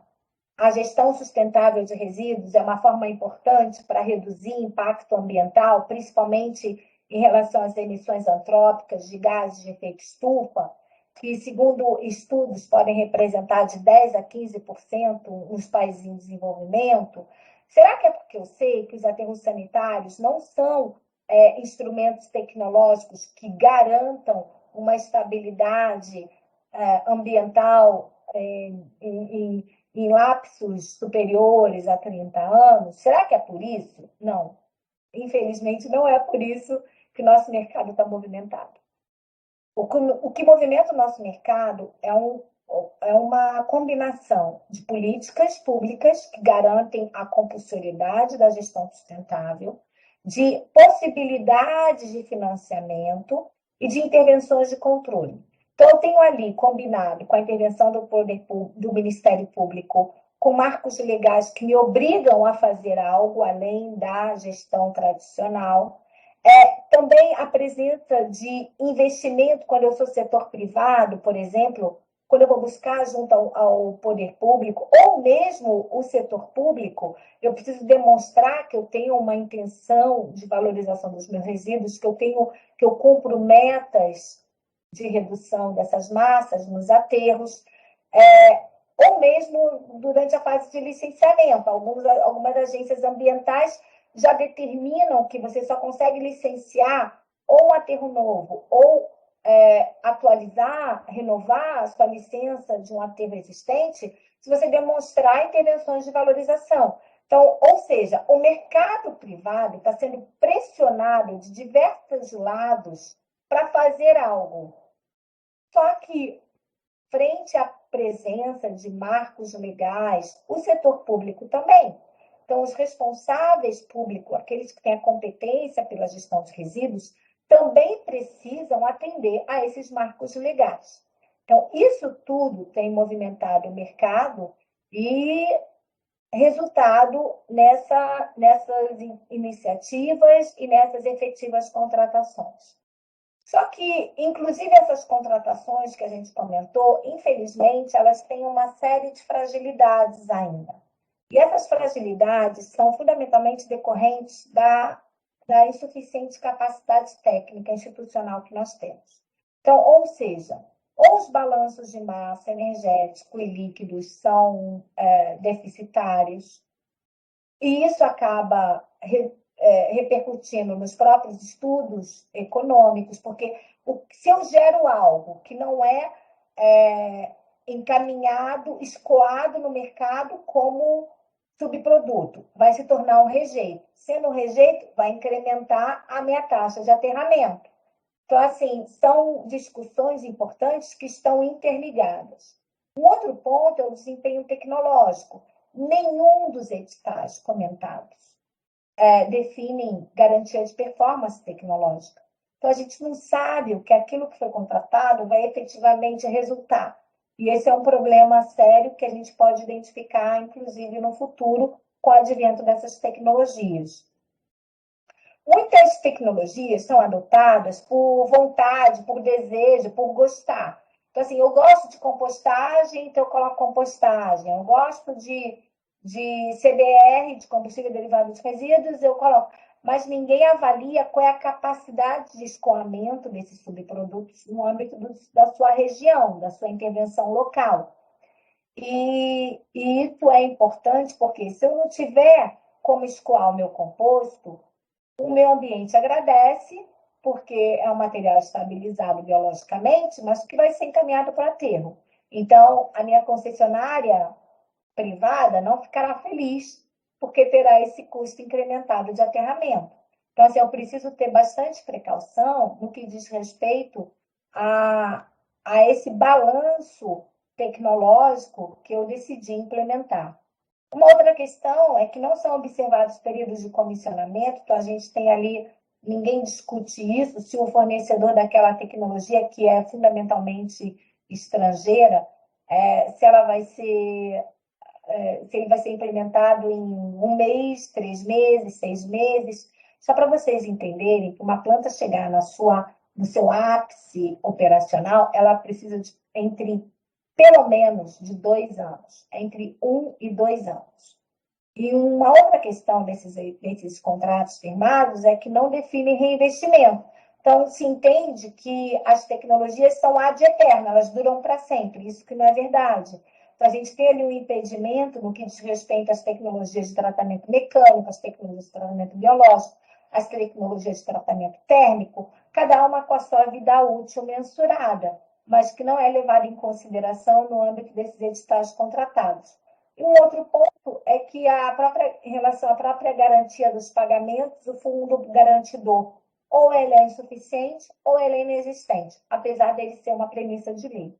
gestão sustentável de resíduos é uma forma importante para reduzir impacto ambiental, principalmente em relação às emissões antrópicas de gases de efeito estufa, que, segundo estudos, podem representar de 10% a 15% nos países em desenvolvimento? Será que é porque eu sei que os aterros sanitários não são instrumentos tecnológicos que garantam uma estabilidade ambiental em lapsos superiores a 30 anos? Será que é por isso? Não. Infelizmente, não é por isso que o nosso mercado está movimentado. O que movimenta o nosso mercado é uma combinação de políticas públicas que garantem a compulsoriedade da gestão sustentável, de possibilidades de financiamento e de intervenções de controle. Então, eu tenho ali combinado com a intervenção do Ministério Público, com marcos legais que me obrigam a fazer algo além da gestão tradicional. Também a presença de investimento, quando eu sou setor privado, por exemplo, quando eu vou buscar junto ao poder público, ou mesmo o setor público, eu preciso demonstrar que eu tenho uma intenção de valorização dos meus resíduos, que eu cumpro metas de redução dessas massas nos aterros, ou mesmo durante a fase de licenciamento. Algumas agências ambientais já determinam que você só consegue licenciar ou um aterro novo ou atualizar, renovar a sua licença de um aterro existente se você demonstrar intervenções de valorização. Então, ou seja, o mercado privado está sendo pressionado de diversos lados para fazer algo. Só que, frente à presença de marcos legais, o setor público também. Então, os responsáveis públicos, aqueles que têm a competência pela gestão de resíduos, também precisam atender a esses marcos legais. Então, isso tudo tem movimentado o mercado e resultado nessas iniciativas e nessas efetivas contratações. Só que, inclusive, essas contratações que a gente comentou, infelizmente, elas têm uma série de fragilidades ainda. E essas fragilidades são fundamentalmente decorrentes da insuficiente capacidade técnica institucional que nós temos. Então, ou seja, ou os balanços de massa energético e líquidos são deficitários, e isso acaba repercutindo nos próprios estudos econômicos, porque se eu gero algo que não é encaminhado, escoado no mercado como subproduto, vai se tornar um rejeito. Sendo um rejeito, vai incrementar a minha taxa de aterramento. Então, assim, são discussões importantes que estão interligadas. Um outro ponto é o desempenho tecnológico. Nenhum dos editais comentados definem garantia de performance tecnológica. Então, a gente não sabe o que aquilo que foi contratado vai efetivamente resultar. E esse é um problema sério que a gente pode identificar, inclusive, no futuro, com o advento dessas tecnologias. Muitas tecnologias são adotadas por vontade, por desejo, por gostar. Então, assim, eu gosto de compostagem, então eu coloco compostagem. Eu gosto de CDR, de combustível derivado de resíduos, eu coloco. Mas ninguém avalia qual é a capacidade de escoamento desses subprodutos no âmbito da sua região, da sua intervenção local. E isso é importante porque se eu não tiver como escoar o meu composto, o meio ambiente agradece, porque é um material estabilizado biologicamente, mas que vai ser encaminhado para aterro. Então, a minha concessionária privada não ficará feliz, porque terá esse custo incrementado de aterramento. Então, assim, eu preciso ter bastante precaução no que diz respeito a esse balanço tecnológico que eu decidi implementar. Uma outra questão é que não são observados períodos de comissionamento, então a gente tem ali, ninguém discute isso, se o fornecedor daquela tecnologia, que é fundamentalmente estrangeira, se ela vai ser, se ele vai ser implementado em 1 mês, 3 meses, 6 meses, só para vocês entenderem que uma planta chegar no seu ápice operacional, ela precisa de entre pelo menos de 2 anos, entre 1 e 2 anos. E uma outra questão desses contratos firmados é que não definem reinvestimento. Então, se entende que as tecnologias são ad eterno, elas duram para sempre, isso que não é verdade. Então, a gente tem ali um impedimento no que diz respeito às tecnologias de tratamento mecânico, às tecnologias de tratamento biológico, às tecnologias de tratamento térmico, cada uma com a sua vida útil mensurada, mas que não é levado em consideração no âmbito desses editais contratados. E um outro ponto é que em relação à própria garantia dos pagamentos, o fundo garantidor, ou ele é insuficiente ou ele é inexistente, apesar dele ser uma premissa de lei.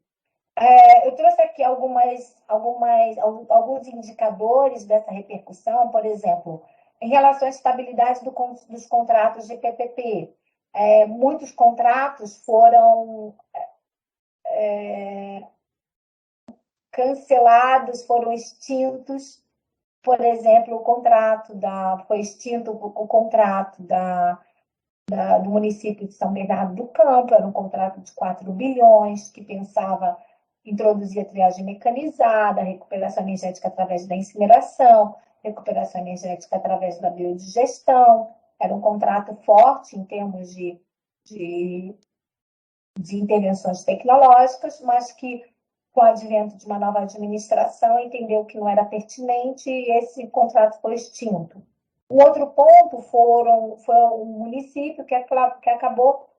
Eu trouxe aqui alguns indicadores dessa repercussão, por exemplo, em relação à estabilidade dos contratos de PPP. Muitos contratos foram cancelados, foram extintos. Por exemplo, foi extinto o contrato do município de São Bernardo do Campo, era um contrato de 4 bilhões, que pensava introduzir a triagem mecanizada, recuperação energética através da incineração, recuperação energética através da biodigestão. Era um contrato forte em termos de intervenções tecnológicas, mas que, com o advento de uma nova administração, entendeu que não era pertinente e esse contrato foi extinto. O outro ponto foi o município que acabou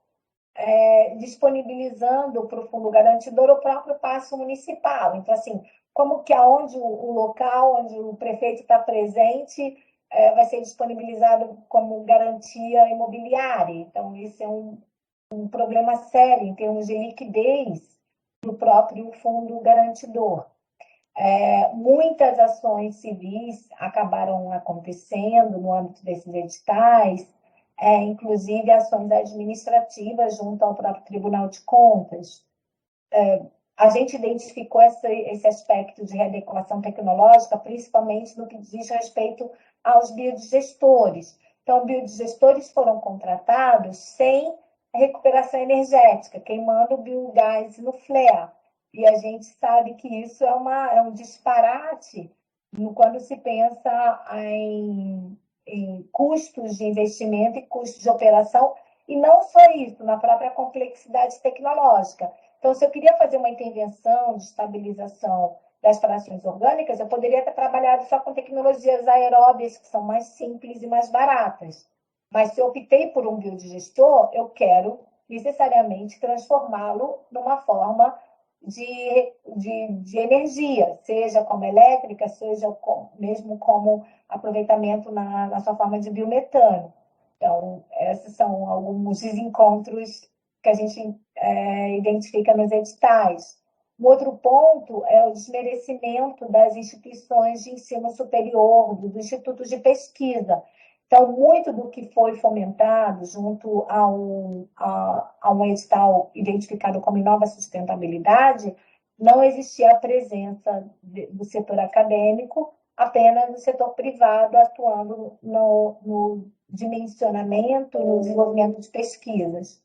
disponibilizando para o fundo garantidor o próprio passo municipal. Então, assim, como que aonde o local onde o prefeito está presente vai ser disponibilizado como garantia imobiliária. Então, isso é um problema sério em termos de liquidez do próprio fundo garantidor. Muitas ações civis acabaram acontecendo no âmbito desses editais, inclusive ações administrativas junto ao próprio Tribunal de Contas. A gente identificou esse aspecto de readequação tecnológica, principalmente no que diz respeito aos biodigestores. Então, biodigestores foram contratados sem recuperação energética, queimando o biogás no flare. E a gente sabe que isso é um disparate quando se pensa em custos de investimento e custos de operação, e não só isso, na própria complexidade tecnológica. Então, se eu queria fazer uma intervenção de estabilização das frações orgânicas, eu poderia ter trabalhado só com tecnologias aeróbias, que são mais simples e mais baratas. Mas se eu optei por um biodigestor, eu quero necessariamente transformá-lo numa forma de energia, seja como elétrica, seja mesmo como aproveitamento na sua forma de biometano. Então, esses são alguns desencontros que a gente identifica nos editais. Um outro ponto é o desmerecimento das instituições de ensino superior, dos institutos de pesquisa. Então, muito do que foi fomentado junto a um edital identificado como Nova Sustentabilidade, não existia a presença do setor acadêmico, apenas do setor privado atuando no dimensionamento, no desenvolvimento de pesquisas.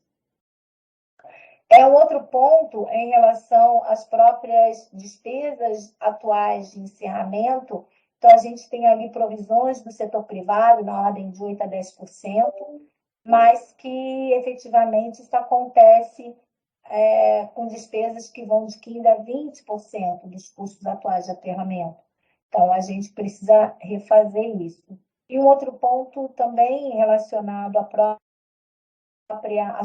Um outro ponto em relação às próprias despesas atuais de encerramento. Então, a gente tem ali provisões do setor privado na ordem de 8% a 10%, mas que efetivamente isso acontece com despesas que vão de 15% a 20% dos custos atuais de aterramento. Então, a gente precisa refazer isso. E um outro ponto também relacionado aos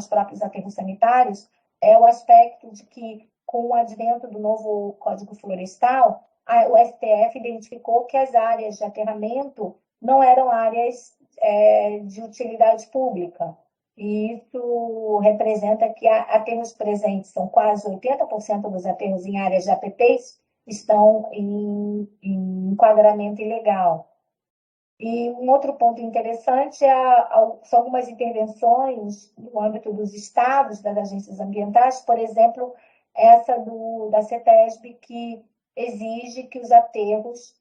próprios aterros sanitários é o aspecto de que, com o advento do novo Código Florestal, o STF identificou que as áreas de aterramento não eram áreas de utilidade pública. E isso representa que aterros presentes, são quase 80% dos aterros em áreas de APPs, estão em enquadramento ilegal. E um outro ponto interessante são algumas intervenções no âmbito dos estados, das agências ambientais, por exemplo, essa da CETESB, que exige que os aterros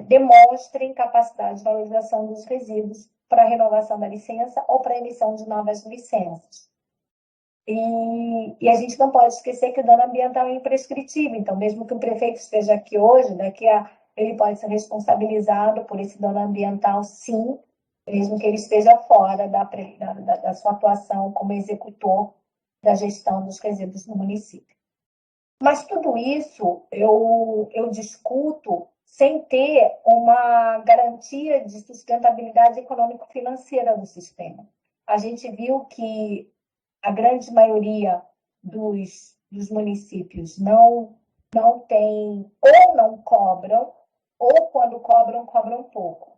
demonstrem capacidade de valorização dos resíduos para a renovação da licença ou para a emissão de novas licenças. E a gente não pode esquecer que o dano ambiental é imprescritível. Então, mesmo que o prefeito esteja aqui hoje, ele pode ser responsabilizado por esse dano ambiental, sim, mesmo que ele esteja fora da sua atuação como executor da gestão dos resíduos no município. Mas tudo isso eu discuto sem ter uma garantia de sustentabilidade econômico-financeira do sistema. A gente viu que a grande maioria dos municípios não tem, ou não cobram, ou quando cobram, cobram pouco.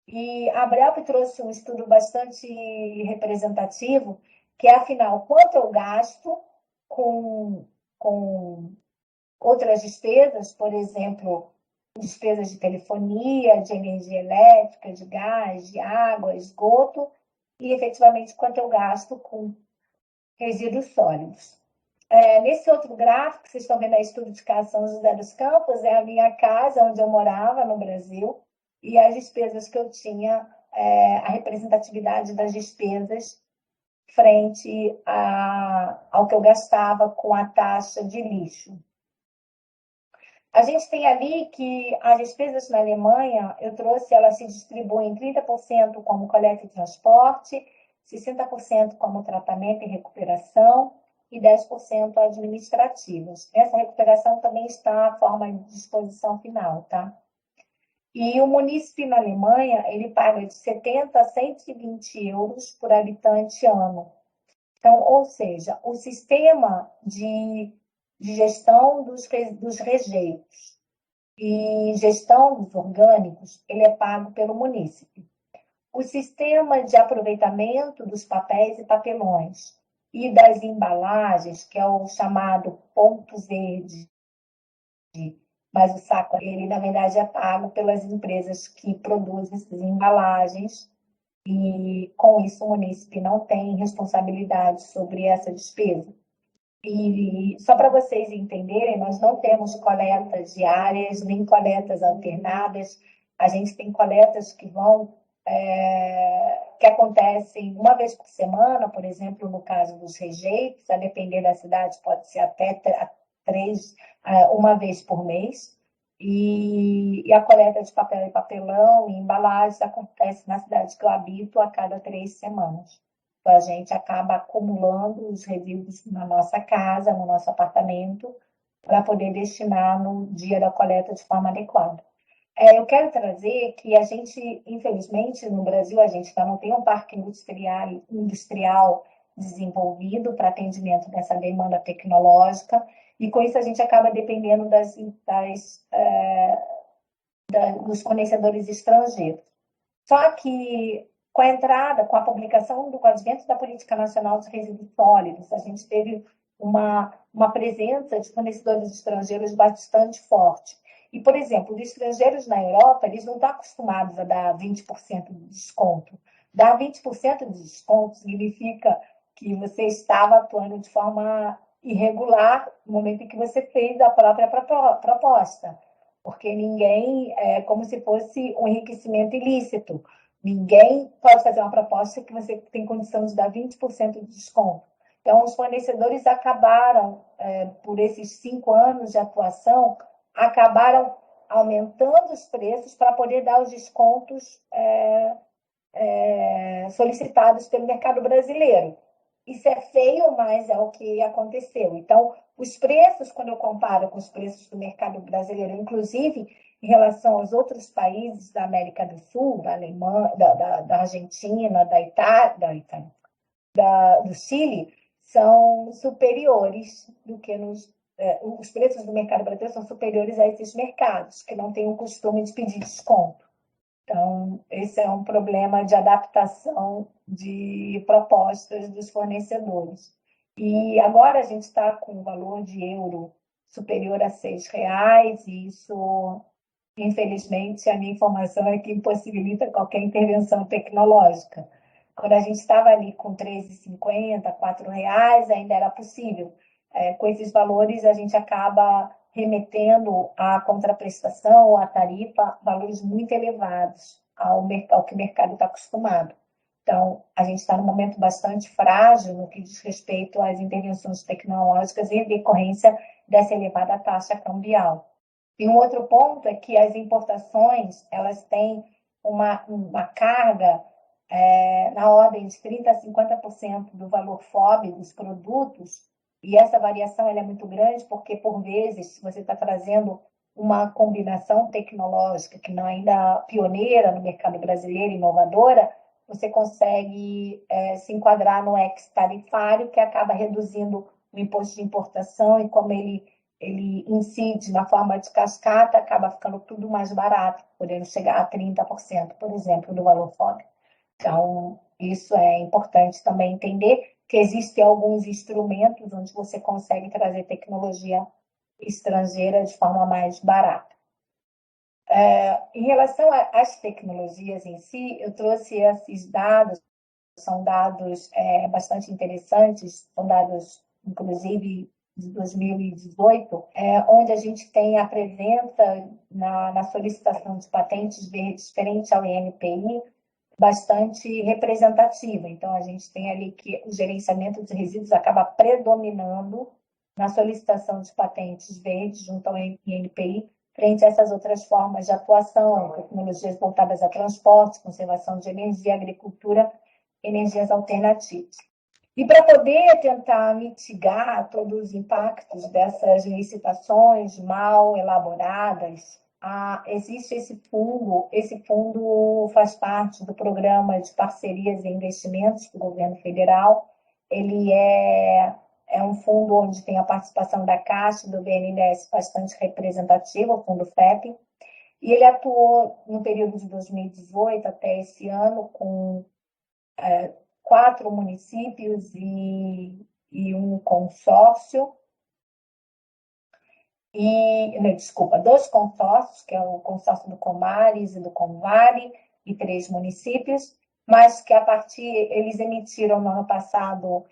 E a Abrelp trouxe um estudo bastante representativo, que é, afinal, quanto eu gasto com outras despesas, por exemplo, despesas de telefonia, de energia elétrica, de gás, de água, esgoto, e efetivamente quanto eu gasto com resíduos sólidos. Nesse outro gráfico, que vocês estão vendo aí, estudo de casa São José dos Campos, é a minha casa, onde eu morava no Brasil, e as despesas que eu tinha, a representatividade das despesas frente ao que eu gastava com a taxa de lixo. A gente tem ali que as despesas na Alemanha, eu trouxe, elas se distribuem em 30% como coleta e transporte, 60% como tratamento e recuperação e 10% administrativos. Essa recuperação também está à forma de disposição final, tá? E o munícipe na Alemanha, ele paga de 70 a 120 euros por habitante ano. Então, ou seja, o sistema de gestão dos rejeitos e gestão dos orgânicos, ele é pago pelo munícipe. O sistema de aproveitamento dos papéis e papelões e das embalagens, que é o chamado ponto verde, mas o saco, ele, na verdade, é pago pelas empresas que produzem essas embalagens, e, com isso, o munícipe não tem responsabilidade sobre essa despesa. E só para vocês entenderem, nós não temos coletas diárias, nem coletas alternadas. A gente tem coletas que que acontecem uma vez por semana, por exemplo, no caso dos rejeitos, a depender da cidade, pode ser até uma vez por mês. E a coleta de papel e papelão e embalagens acontece na cidade que eu habito a cada 3 semanas. A gente acaba acumulando os resíduos na nossa casa, no nosso apartamento, para poder destinar no dia da coleta de forma adequada. Eu quero trazer que a gente, infelizmente, no Brasil, a gente ainda não tem um parque industrial desenvolvido para atendimento dessa demanda tecnológica, e com isso a gente acaba dependendo dos fornecedores estrangeiros. Só que com a publicação do advento da Política Nacional de Resíduos Sólidos, a gente teve uma presença de fornecedores estrangeiros bastante forte. E, por exemplo, os estrangeiros na Europa, eles não estão acostumados a dar 20% de desconto. Dar 20% de desconto significa que você estava atuando de forma irregular no momento em que você fez a própria proposta, porque ninguém, é como se fosse um enriquecimento ilícito. Ninguém pode fazer uma proposta que você tem condição de dar 20% de desconto. Então, os fornecedores acabaram, por esses 5 anos de atuação, acabaram aumentando os preços para poder dar os descontos solicitados pelo mercado brasileiro. Isso é feio, mas é o que aconteceu. Então, os preços, quando eu comparo com os preços do mercado brasileiro, inclusive em relação aos outros países da América do Sul, da Alemanha, da Argentina, da Itália, do Chile, são superiores do que os preços do mercado brasileiro são superiores a esses mercados, que não têm o costume de pedir desconto. Então, esse é um problema de adaptação de propostas dos fornecedores. E agora a gente está com um valor de euro superior a R$6, e isso, infelizmente, a minha informação é que impossibilita qualquer intervenção tecnológica. Quando a gente estava ali com R$3,50, R$4, ainda era possível. Com esses valores, a gente acaba remetendo à contraprestação, à tarifa, valores muito elevados ao que o mercado está acostumado. Então, a gente está num momento bastante frágil no que diz respeito às intervenções tecnológicas em decorrência dessa elevada taxa cambial. E um outro ponto é que as importações, elas têm uma carga na ordem de 30% a 50% do valor FOB dos produtos, e essa variação ela é muito grande, porque, por vezes, se você está trazendo uma combinação tecnológica que não é ainda pioneira no mercado brasileiro, inovadora, você consegue se enquadrar no ex-tarifário, que acaba reduzindo o imposto de importação, e como ele incide na forma de cascata, acaba ficando tudo mais barato, podendo chegar a 30%, por exemplo, do valor FOB. Então, isso é importante também entender, que existem alguns instrumentos onde você consegue trazer tecnologia estrangeira de forma mais barata. Em relação às tecnologias em si, eu trouxe esses dados, são dados bastante interessantes, são dados, inclusive, de 2018, onde a gente apresenta na solicitação de patentes verdes, frente ao INPI, bastante representativa. Então, a gente tem ali que o gerenciamento de resíduos acaba predominando na solicitação de patentes verdes junto ao INPI, frente a essas outras formas de atuação, tecnologias voltadas a transporte, conservação de energia, agricultura, energias alternativas. E para poder tentar mitigar todos os impactos dessas licitações mal elaboradas, existe esse fundo faz parte do programa de parcerias e investimentos do governo federal. Ele é um fundo onde tem a participação da Caixa e do BNDES bastante representativa, o fundo FEP, e ele atuou no período de 2018 até esse ano com 4 municípios e um consórcio, dois consórcios, que é o consórcio do Comares e do Convale, e 3 municípios, mas que eles emitiram no ano passado,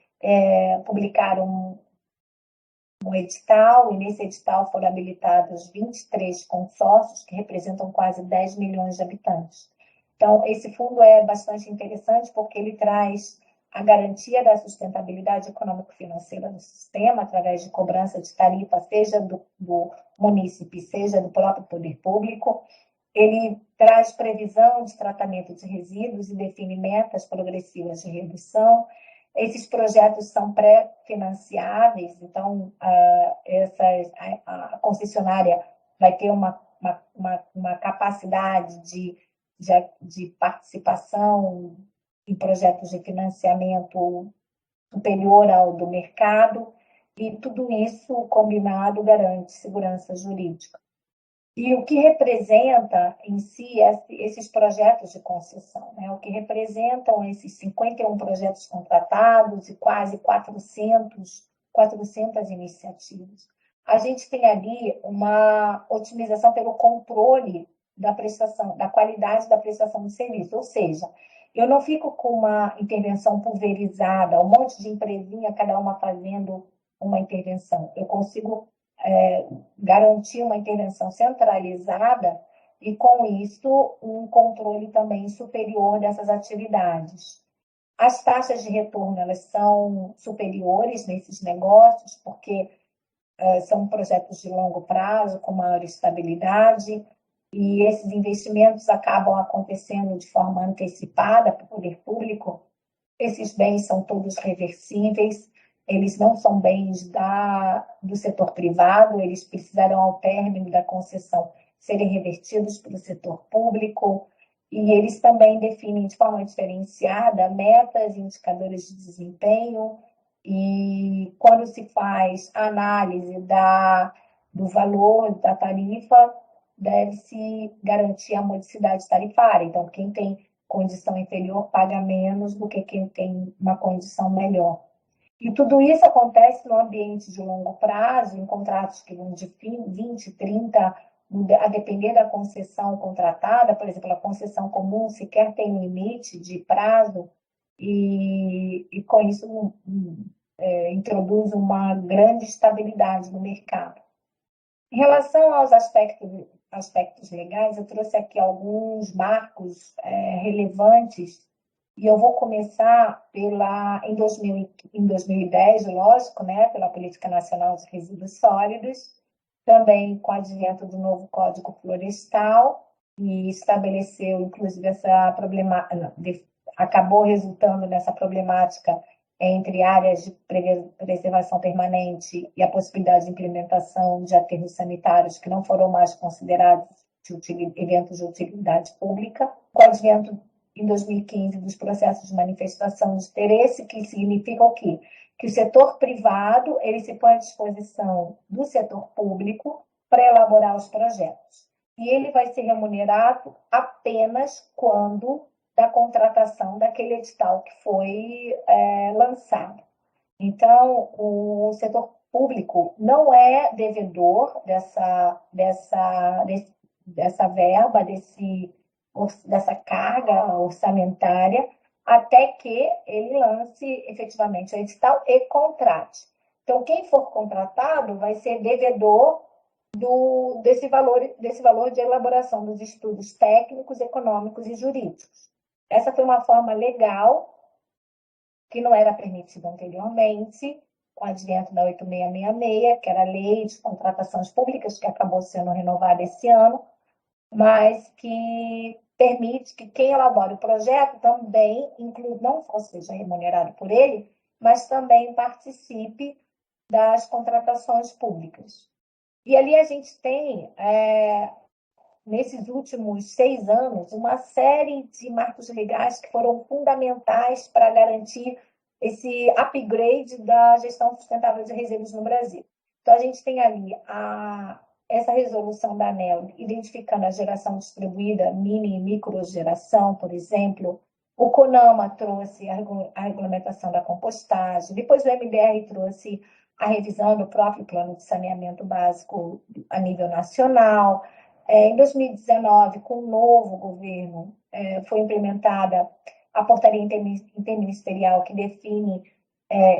publicaram um edital, e nesse edital foram habilitados 23 consórcios, que representam quase 10 milhões de habitantes. Então, esse fundo é bastante interessante, porque ele traz a garantia da sustentabilidade econômico-financeira do sistema, através de cobrança de tarifa, seja do munícipe, seja do próprio poder público. Ele traz previsão de tratamento de resíduos e define metas progressivas de redução. Esses projetos são pré-financiáveis, então a concessionária vai ter uma capacidade de participação em projetos de financiamento superior ao do mercado, e tudo isso combinado garante segurança jurídica. E o que representa em si esses projetos de concessão, né? O que representam esses 51 projetos contratados e quase 400 iniciativas. A gente tem ali uma otimização pelo controle da prestação, da qualidade da prestação de serviço, ou seja, eu não fico com uma intervenção pulverizada, um monte de empresinha, cada uma fazendo uma intervenção. Eu consigo garantir uma intervenção centralizada e, com isso, um controle também superior dessas atividades. As taxas de retorno, elas são superiores nesses negócios, porque são projetos de longo prazo, com maior estabilidade, e esses investimentos acabam acontecendo de forma antecipada para o poder público. Esses bens são todos reversíveis, eles não são bens do setor privado, eles precisarão, ao término da concessão, serem revertidos para o setor público, e eles também definem de forma diferenciada metas e indicadores de desempenho, e quando se faz a análise do valor da tarifa, deve-se garantir a modicidade tarifária. Então, quem tem condição inferior paga menos do que quem tem uma condição melhor. E tudo isso acontece no ambiente de longo prazo, em contratos que vão de 20, 30, a depender da concessão contratada. Por exemplo, a concessão comum sequer tem limite de prazo, e com isso introduz uma grande estabilidade no mercado. Em relação aos aspectos legais, eu trouxe aqui alguns marcos relevantes, e eu vou começar em 2010, lógico, né, pela Política Nacional de Resíduos Sólidos, também com o advento do novo Código Florestal, e estabeleceu, inclusive, acabou resultando nessa problemática entre áreas de preservação permanente e a possibilidade de implementação de aterros sanitários que não foram mais considerados eventos de utilidade pública. Com o advento, em 2015, dos processos de manifestação de interesse, que significa o quê? Que o setor privado ele se põe à disposição do setor público para elaborar os projetos. E ele vai ser remunerado apenas quando da contratação daquele edital que foi lançado. Então, o setor público não é devedor dessa verba, dessa carga orçamentária, até que ele lance efetivamente o edital e contrate. Então, quem for contratado vai ser devedor desse valor de elaboração dos estudos técnicos, econômicos e jurídicos. Essa foi uma forma legal, que não era permitida anteriormente, com o advento da 8666, que era a Lei de Contratações Públicas, que acabou sendo renovada esse ano, mas que permite que quem elabora o projeto também, não seja remunerado por ele, mas também participe das contratações públicas. E ali a gente tem, nesses últimos 6 anos, uma série de marcos legais que foram fundamentais para garantir esse upgrade da gestão sustentável de resíduos no Brasil. Então, a gente tem ali essa resolução da ANEEL, identificando a geração distribuída, mini e microgeração, por exemplo. O CONAMA trouxe a regulamentação da compostagem. Depois o MDR trouxe a revisão do próprio plano de saneamento básico a nível nacional. Em 2019, com o novo governo, foi implementada a portaria interministerial que define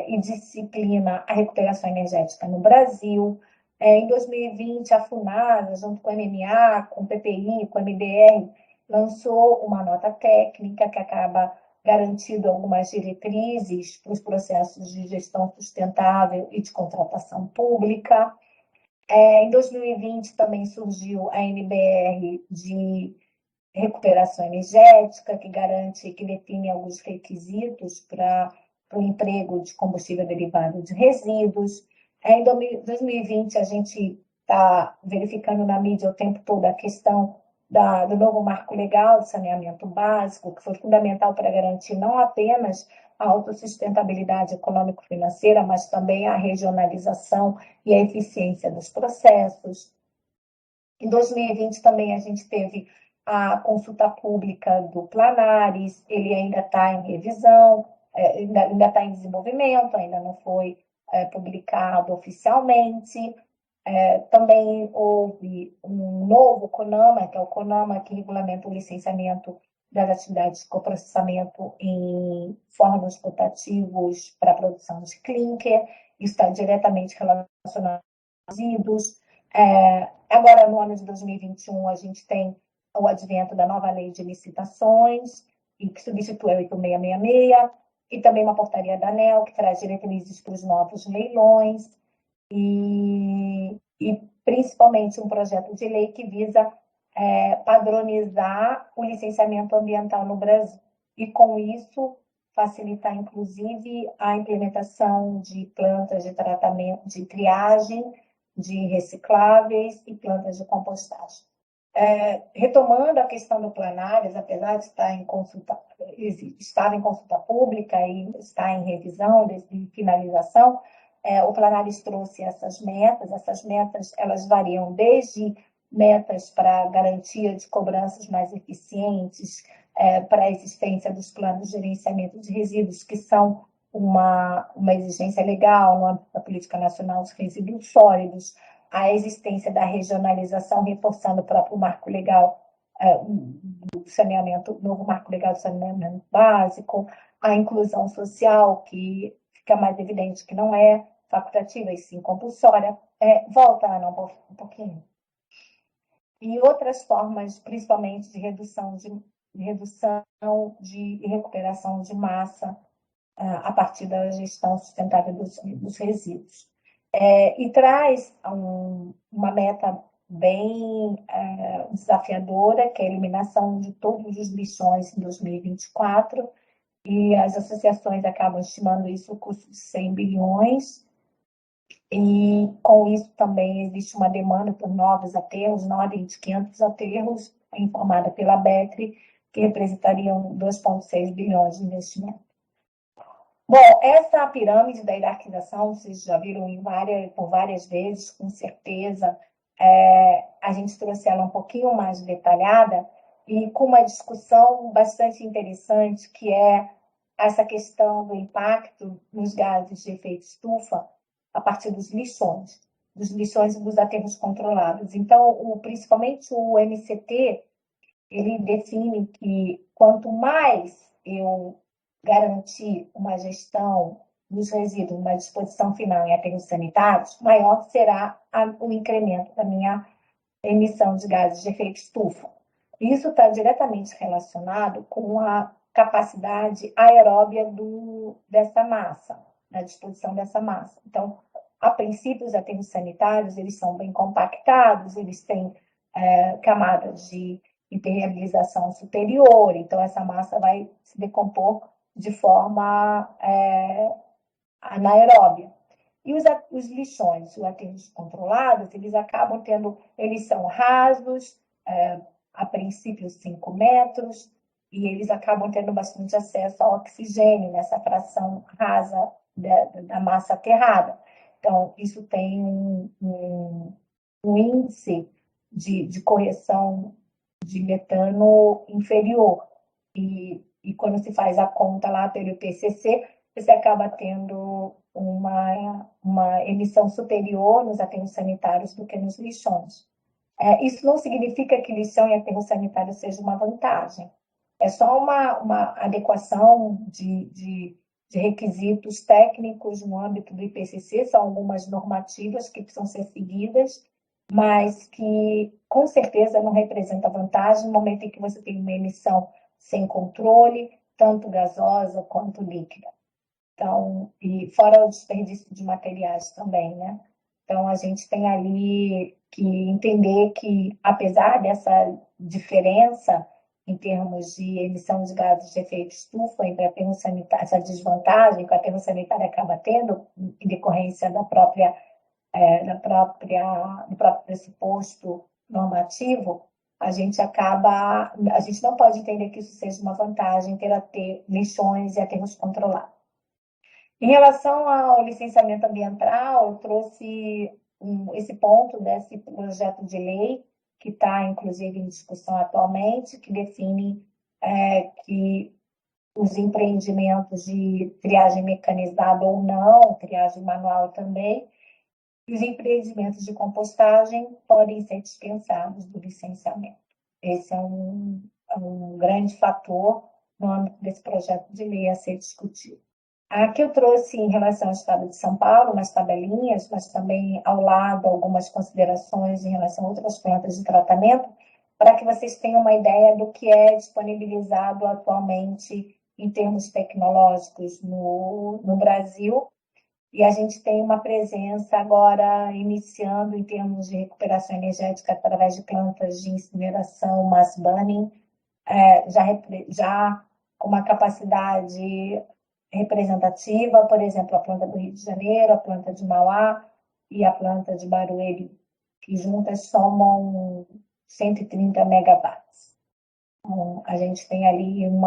e disciplina a recuperação energética no Brasil. Em 2020, a FUNASA, junto com a MMA, com o PPI, com o MDR, lançou uma nota técnica que acaba garantindo algumas diretrizes para os processos de gestão sustentável e de contratação pública. Em 2020 também surgiu a NBR de recuperação energética, que garante, que define alguns requisitos para o emprego de combustível derivado de resíduos. Em 2020, a gente está verificando na mídia o tempo todo a questão do novo marco legal de saneamento básico, que foi fundamental para garantir não apenas a autossustentabilidade econômico-financeira, mas também a regionalização e a eficiência dos processos. Em 2020 também a gente teve a consulta pública do Planares, ele ainda está em revisão, ainda está em desenvolvimento, ainda não foi publicado oficialmente. Também houve um novo CONAMA, que é o CONAMA que regulamenta o licenciamento das atividades de coprocessamento em fornos rotativos para a produção de clinker, isso está diretamente relacionado aos resíduos. Agora, no ano de 2021, a gente tem o advento da nova lei de licitações, que substitui a 8666, e também uma portaria da ANEEL, que traz diretrizes para os novos leilões, e principalmente um projeto de lei que visa padronizar o licenciamento ambiental no Brasil, e com isso facilitar, inclusive, a implementação de plantas de tratamento, de triagem, de recicláveis e plantas de compostagem. Retomando a questão do Planares, apesar de estar estava em consulta pública e está em revisão de finalização, o Planares trouxe essas metas elas variam desde metas para garantia de cobranças mais eficientes, para a existência dos planos de gerenciamento de resíduos, que são uma exigência legal no âmbito da Política Nacional dos Resíduos Sólidos, a existência da regionalização, reforçando o próprio marco legal do saneamento, novo marco legal do saneamento básico, a inclusão social, que fica mais evidente que não é facultativa e sim compulsória. Volta, Ana, um pouquinho. E outras formas, principalmente de redução e recuperação de massa a partir da gestão sustentável dos resíduos. E traz uma meta bem desafiadora, que é a eliminação de todos os lixões em 2024, e as associações acabam estimando isso o custo de 100 bilhões, e com isso também existe uma demanda por novos aterros, na ordem de 500 aterros, informada pela BETRE, que representariam 2,6 bilhões de investimento. Bom, essa pirâmide da hierarquização, vocês já viram por várias vezes, com certeza. A gente trouxe ela um pouquinho mais detalhada e com uma discussão bastante interessante, que é essa questão do impacto nos gases de efeito estufa a partir dos lixões e dos aterros controlados. Então, principalmente o MCT, ele define que quanto mais eu garantir uma gestão dos resíduos, uma disposição final em aterros sanitários, maior será o incremento da minha emissão de gases de efeito estufa. Isso está diretamente relacionado com a capacidade aeróbia dessa massa, da disposição dessa massa. Então, a princípio, os aterros sanitários, eles são bem compactados, eles têm camadas de impermeabilização superior, então essa massa vai se decompor de forma anaeróbia. E os lixões, os aterros controlados, eles são rasos, a princípio 5 metros, e eles acabam tendo bastante acesso ao oxigênio nessa fração rasa da massa aterrada. Então, isso tem um índice de correção de metano inferior. E quando se faz a conta lá pelo IPCC, você acaba tendo uma emissão superior nos aterros sanitários do que nos lixões. Isso não significa que lixão e aterro sanitário seja uma vantagem. É só uma adequação de requisitos técnicos no âmbito do IPCC, são algumas normativas que precisam ser seguidas, mas que com certeza não representa vantagem no momento em que você tem uma emissão sem controle, tanto gasosa quanto líquida. Então, e fora o desperdício de materiais também, né? Então, a gente tem ali que entender que, apesar dessa diferença em termos de emissão de gases de efeito estufa entre aterro sanitário, essa desvantagem que o aterro sanitário acaba tendo em decorrência do próprio pressuposto normativo, a gente não pode entender que isso seja uma vantagem ter emissões e aterros controlados. Em relação ao licenciamento ambiental, eu trouxe esse ponto desse projeto de lei, que está, inclusive, em discussão atualmente, que define que os empreendimentos de triagem mecanizada ou não, triagem manual também, e os empreendimentos de compostagem podem ser dispensados do licenciamento. Esse é um grande fator no âmbito desse projeto de lei a ser discutido. Aqui eu trouxe, em relação ao estado de São Paulo, umas tabelinhas, mas também ao lado algumas considerações em relação a outras plantas de tratamento, para que vocês tenham uma ideia do que é disponibilizado atualmente em termos tecnológicos no Brasil. E a gente tem uma presença agora iniciando em termos de recuperação energética através de plantas de incineração, mass burning, já com uma capacidade representativa, por exemplo, a planta do Rio de Janeiro, a planta de Mauá e a planta de Barueri, que juntas somam 130 megawatts. Então, a gente tem ali um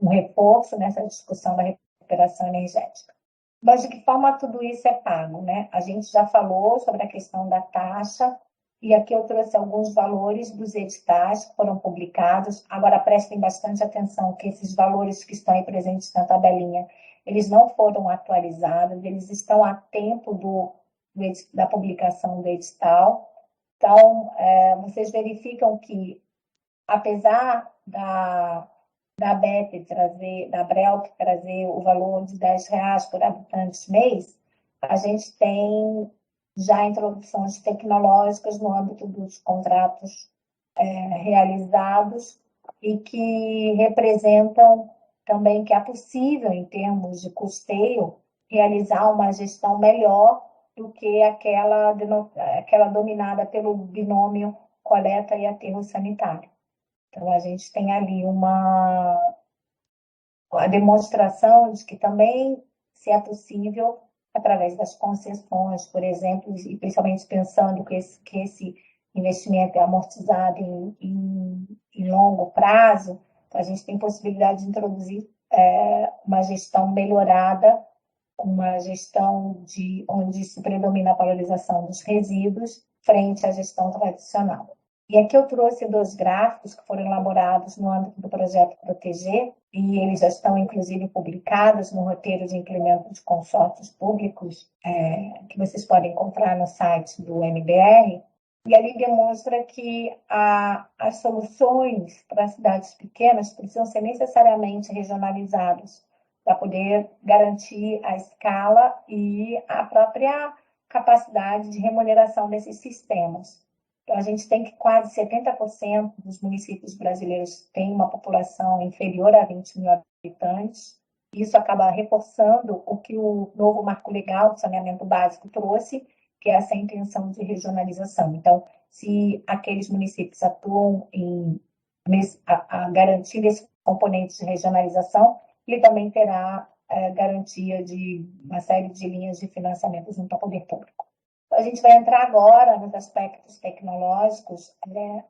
reforço nessa discussão da recuperação energética. Mas de que forma tudo isso é pago, né? A gente já falou sobre a questão da taxa, e aqui eu trouxe alguns valores dos editais que foram publicados. Agora, prestem bastante atenção que esses valores que estão aí presentes na tabelinha, eles não foram atualizados, eles estão a tempo da publicação do edital. Então, vocês verificam que, apesar da Brelp trazer o valor de R$10 por habitante mês, a gente tem já introduções tecnológicas no âmbito dos contratos realizados e que representam também que é possível, em termos de custeio, realizar uma gestão melhor do que aquela dominada pelo binômio coleta e aterro sanitário. Então, a gente tem ali a demonstração de que também se é possível, através das concessões, por exemplo, e principalmente pensando que esse investimento é amortizado em longo prazo, então a gente tem possibilidade de introduzir uma gestão melhorada, uma gestão onde se predomina a valorização dos resíduos frente à gestão tradicional. E aqui eu trouxe 2 gráficos que foram elaborados no âmbito do projeto Proteger, e eles já estão, inclusive, publicados no roteiro de implemento de consórcios públicos, que vocês podem encontrar no site do MBR. E ali demonstra que as soluções para cidades pequenas precisam ser necessariamente regionalizadas para poder garantir a escala e a própria capacidade de remuneração desses sistemas. Então, a gente tem que quase 70% dos municípios brasileiros têm uma população inferior a 20 mil habitantes. Isso acaba reforçando o que o novo marco legal de saneamento básico trouxe, que é essa intenção de regionalização. Então, se aqueles municípios atuam a garantir esse componente de regionalização, ele também terá garantia de uma série de linhas de financiamento junto ao poder público. A gente vai entrar agora nos aspectos tecnológicos.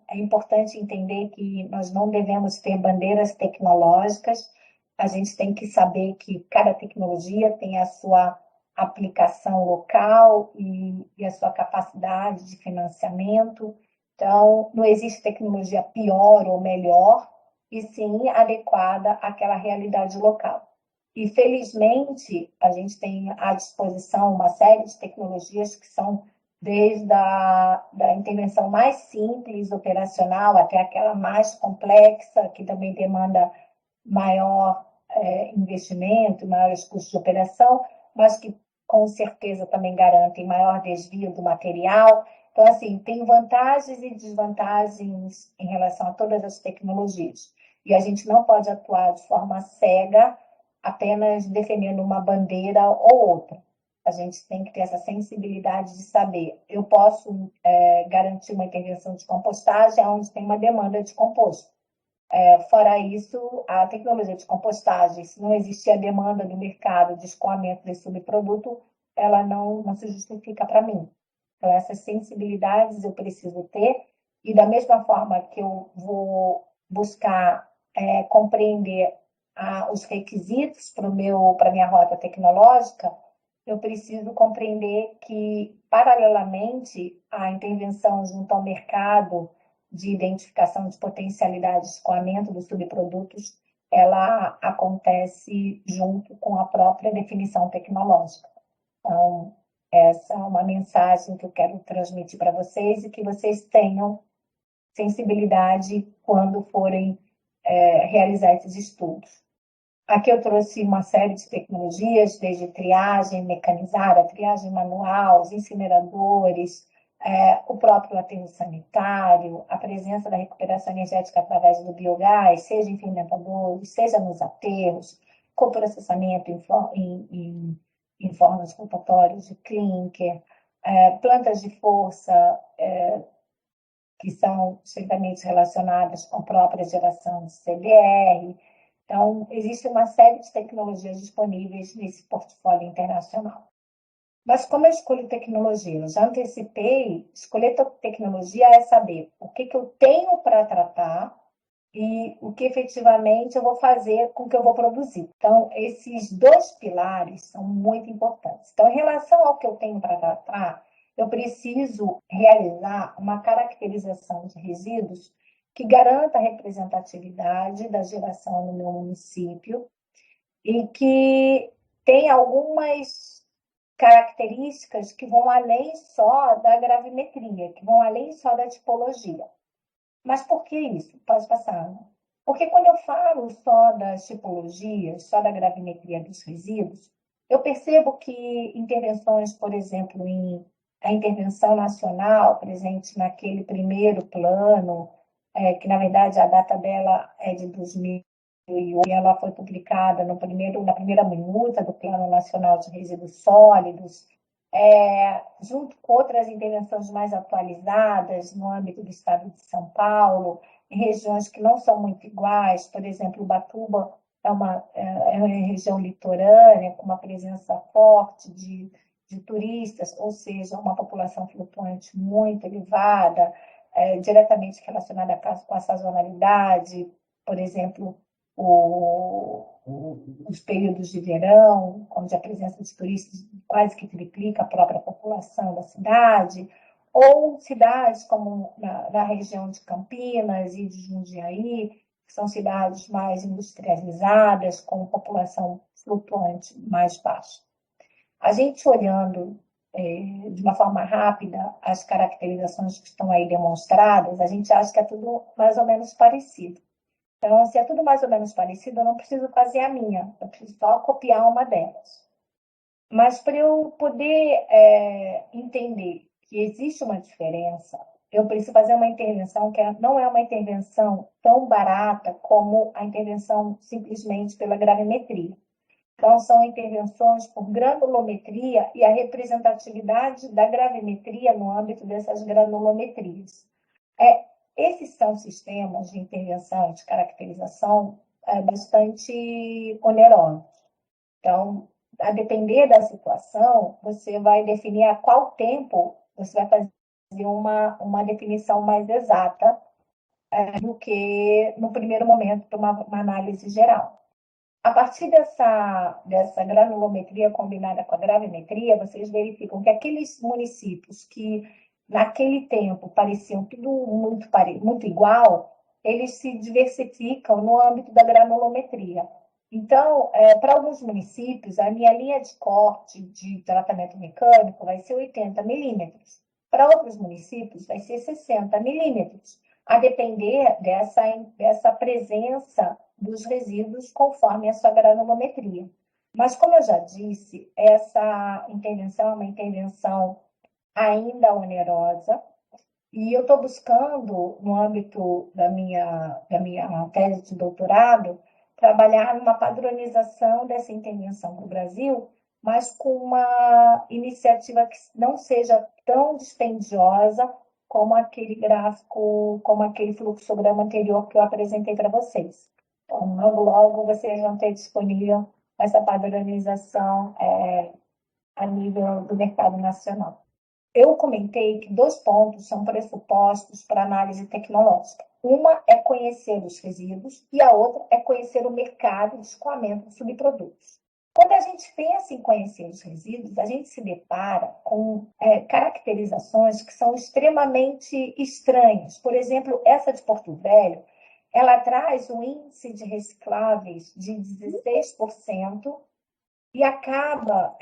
É importante entender que nós não devemos ter bandeiras tecnológicas. A gente tem que saber que cada tecnologia tem a sua aplicação local e a sua capacidade de financiamento. Então, não existe tecnologia pior ou melhor, e sim adequada àquela realidade local. E, felizmente, a gente tem à disposição uma série de tecnologias que são desde da intervenção mais simples, operacional, até aquela mais complexa, que também demanda maior investimento, maiores custos de operação, mas que, com certeza, também garantem maior desvio do material. Então, assim, tem vantagens e desvantagens em relação a todas as tecnologias. E a gente não pode atuar de forma cega, apenas defendendo uma bandeira ou outra. A gente tem que ter essa sensibilidade de saber, eu posso garantir uma intervenção de compostagem onde tem uma demanda de composto. Fora isso, a tecnologia de compostagem, se não existir a demanda do mercado de escoamento desse subproduto, ela não se justifica para mim. Então, essas sensibilidades eu preciso ter, e da mesma forma que eu vou buscar compreender os requisitos para a minha rota tecnológica, eu preciso compreender que, paralelamente à intervenção junto ao mercado de identificação de potencialidade de escoamento dos subprodutos, ela acontece junto com a própria definição tecnológica. Então, essa é uma mensagem que eu quero transmitir para vocês e que vocês tenham sensibilidade quando forem realizar esses estudos. Aqui eu trouxe uma série de tecnologias, desde triagem mecanizada, triagem manual, os incineradores, o próprio aterro sanitário, a presença da recuperação energética através do biogás, seja em fermentadores, seja nos aterros, coprocessamento em fornos rotatórios de clinker, plantas de força, que são estritamente relacionadas com a própria geração de CDR. Então, existe uma série de tecnologias disponíveis nesse portfólio internacional. Mas como eu escolho tecnologia? Eu já antecipei, escolher tecnologia é saber o que eu tenho para tratar e o que efetivamente eu vou fazer com o que eu vou produzir. Então, esses dois pilares são muito importantes. Então, em relação ao que eu tenho para tratar, eu preciso realizar uma caracterização de resíduos que garanta a representatividade da geração no meu município e que tem algumas características que vão além só da gravimetria, que vão além só da tipologia. Mas por que isso? Pode passar, Ana. Porque quando eu falo só das tipologias, só da gravimetria dos resíduos, eu percebo que intervenções, por exemplo, a intervenção nacional, presente naquele primeiro plano, que na verdade a data dela é de 2008, e ela foi publicada na primeira minuta do Plano Nacional de Resíduos Sólidos, junto com outras intervenções mais atualizadas no âmbito do estado de São Paulo, em regiões que não são muito iguais, por exemplo, Ubatuba é uma região litorânea, com uma presença forte de turistas, ou seja, uma população flutuante muito elevada, diretamente relacionada com a sazonalidade, por exemplo, os períodos de verão, onde a presença de turistas quase que triplica a própria população da cidade, ou cidades como na região de Campinas e de Jundiaí, que são cidades mais industrializadas, com população flutuante mais baixa. A gente olhando de uma forma rápida as caracterizações que estão aí demonstradas, a gente acha que é tudo mais ou menos parecido. Então, se é tudo mais ou menos parecido, eu não preciso fazer a minha, eu preciso só copiar uma delas. Mas para eu poder entender que existe uma diferença, eu preciso fazer uma intervenção que não é uma intervenção tão barata como a intervenção simplesmente pela gravimetria. Então, são intervenções por granulometria e a representatividade da gravimetria no âmbito dessas granulometrias. Esses são sistemas de intervenção, de caracterização bastante onerosos. Então, a depender da situação, você vai definir a qual tempo você vai fazer uma definição mais exata do que no primeiro momento para uma análise geral. A partir dessa granulometria combinada com a gravimetria, vocês verificam que aqueles municípios que naquele tempo pareciam tudo muito igual, eles se diversificam no âmbito da granulometria. Então, para alguns municípios, a minha linha de corte de tratamento mecânico vai ser 80 milímetros. Para outros municípios, vai ser 60 milímetros, a depender dessa presença dos resíduos conforme a sua granulometria. Mas, como eu já disse, essa intervenção é uma intervenção ainda onerosa, e eu estou buscando, no âmbito da minha tese de doutorado, trabalhar numa padronização dessa intervenção para o Brasil, mas com uma iniciativa que não seja tão dispendiosa como aquele gráfico, como aquele fluxograma anterior que eu apresentei para vocês. Então, logo vocês vão ter disponível essa padronização a nível do mercado nacional. Eu comentei que 2 pontos são pressupostos para análise tecnológica. Uma é conhecer os resíduos e a outra é conhecer o mercado de escoamento de subprodutos. Quando a gente pensa em conhecer os resíduos, a gente se depara com caracterizações que são extremamente estranhas. Por exemplo, essa de Porto Velho, ela traz um índice de recicláveis de 16% e acaba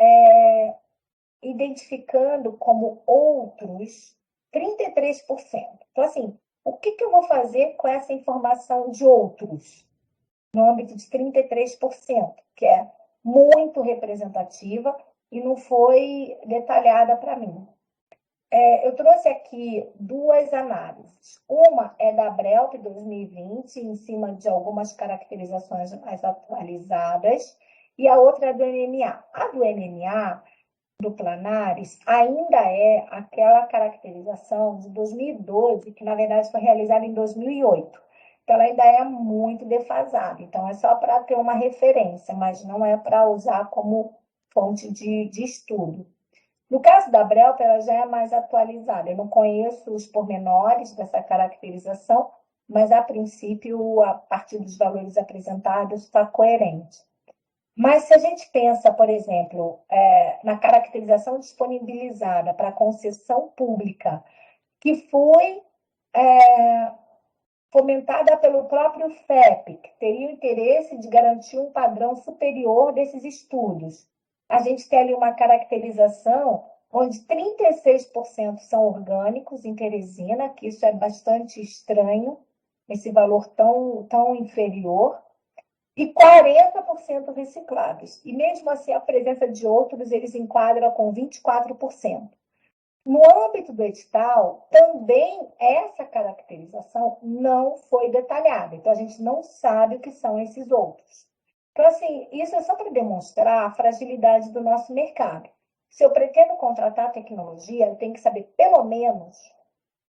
identificando como outros 33%. Então, assim, o que eu vou fazer com essa informação de outros, no âmbito de 33%, que é muito representativa e não foi detalhada para mim? Eu trouxe aqui 2 análises. Uma é da Brelp 2020, em cima de algumas caracterizações mais atualizadas, e a outra é do NMA. A do NMA, do Planares, ainda é aquela caracterização de 2012, que na verdade foi realizada em 2008. Então, ela ainda é muito defasada. Então, é só para ter uma referência, mas não é para usar como fonte de estudo. No caso da Brelp, ela já é mais atualizada. Eu não conheço os pormenores dessa caracterização, mas, a princípio, a partir dos valores apresentados, está coerente. Mas se a gente pensa, por exemplo, na caracterização disponibilizada para concessão pública, que foi fomentada pelo próprio FEP, que teria o interesse de garantir um padrão superior desses estudos, a gente tem ali uma caracterização onde 36% são orgânicos em Teresina, que isso é bastante estranho, esse valor tão inferior, e 40% recicláveis. E mesmo assim, a presença de outros, eles enquadram com 24%. No âmbito do edital, também essa caracterização não foi detalhada. Então, a gente não sabe o que são esses outros. Então, assim, isso é só para demonstrar a fragilidade do nosso mercado. Se eu pretendo contratar tecnologia, eu tenho que saber, pelo menos,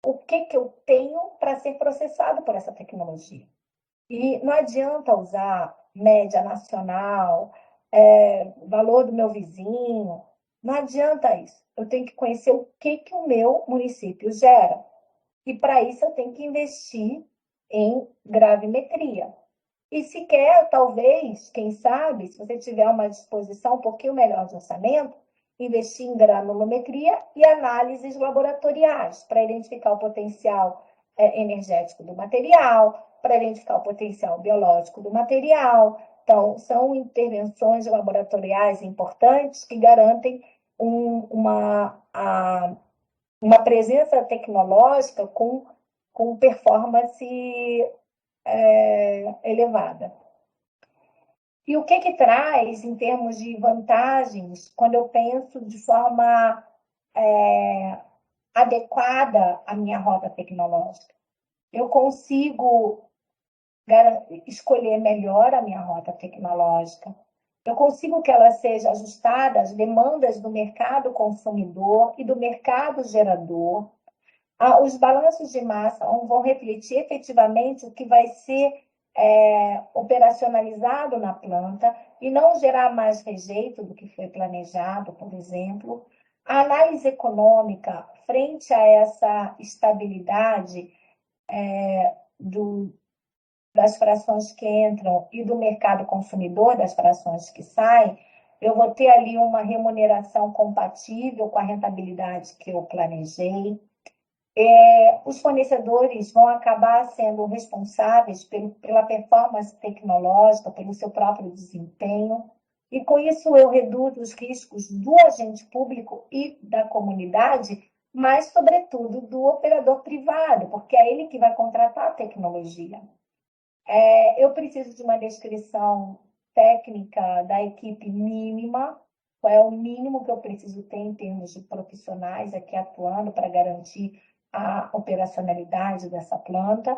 o que eu tenho para ser processado por essa tecnologia. E não adianta usar média nacional, valor do meu vizinho, não adianta isso. Eu tenho que conhecer o que o meu município gera. E para isso eu tenho que investir em gravimetria. E se quer, talvez, quem sabe, se você tiver uma disposição um pouquinho melhor de orçamento, investir em granulometria e análises laboratoriais para identificar o potencial energético do material, para identificar o potencial biológico do material. Então, são intervenções laboratoriais importantes que garantem uma presença tecnológica com performance elevada. E o que traz em termos de vantagens quando eu penso de forma adequada à minha rota tecnológica? Eu consigo escolher melhor a minha rota tecnológica. Eu consigo que ela seja ajustada às demandas do mercado consumidor e do mercado gerador. Os balanços de massa vão refletir efetivamente o que vai ser operacionalizado na planta e não gerar mais rejeito do que foi planejado, por exemplo. A análise econômica, frente a essa estabilidade das frações que entram e do mercado consumidor das frações que saem, eu vou ter ali uma remuneração compatível com a rentabilidade que eu planejei. Os fornecedores vão acabar sendo responsáveis pela performance tecnológica, pelo seu próprio desempenho, e com isso eu reduzo os riscos do agente público e da comunidade, mas, sobretudo, do operador privado, porque é ele que vai contratar a tecnologia. Eu preciso de uma descrição técnica da equipe mínima, qual é o mínimo que eu preciso ter em termos de profissionais aqui atuando para garantir a operacionalidade dessa planta,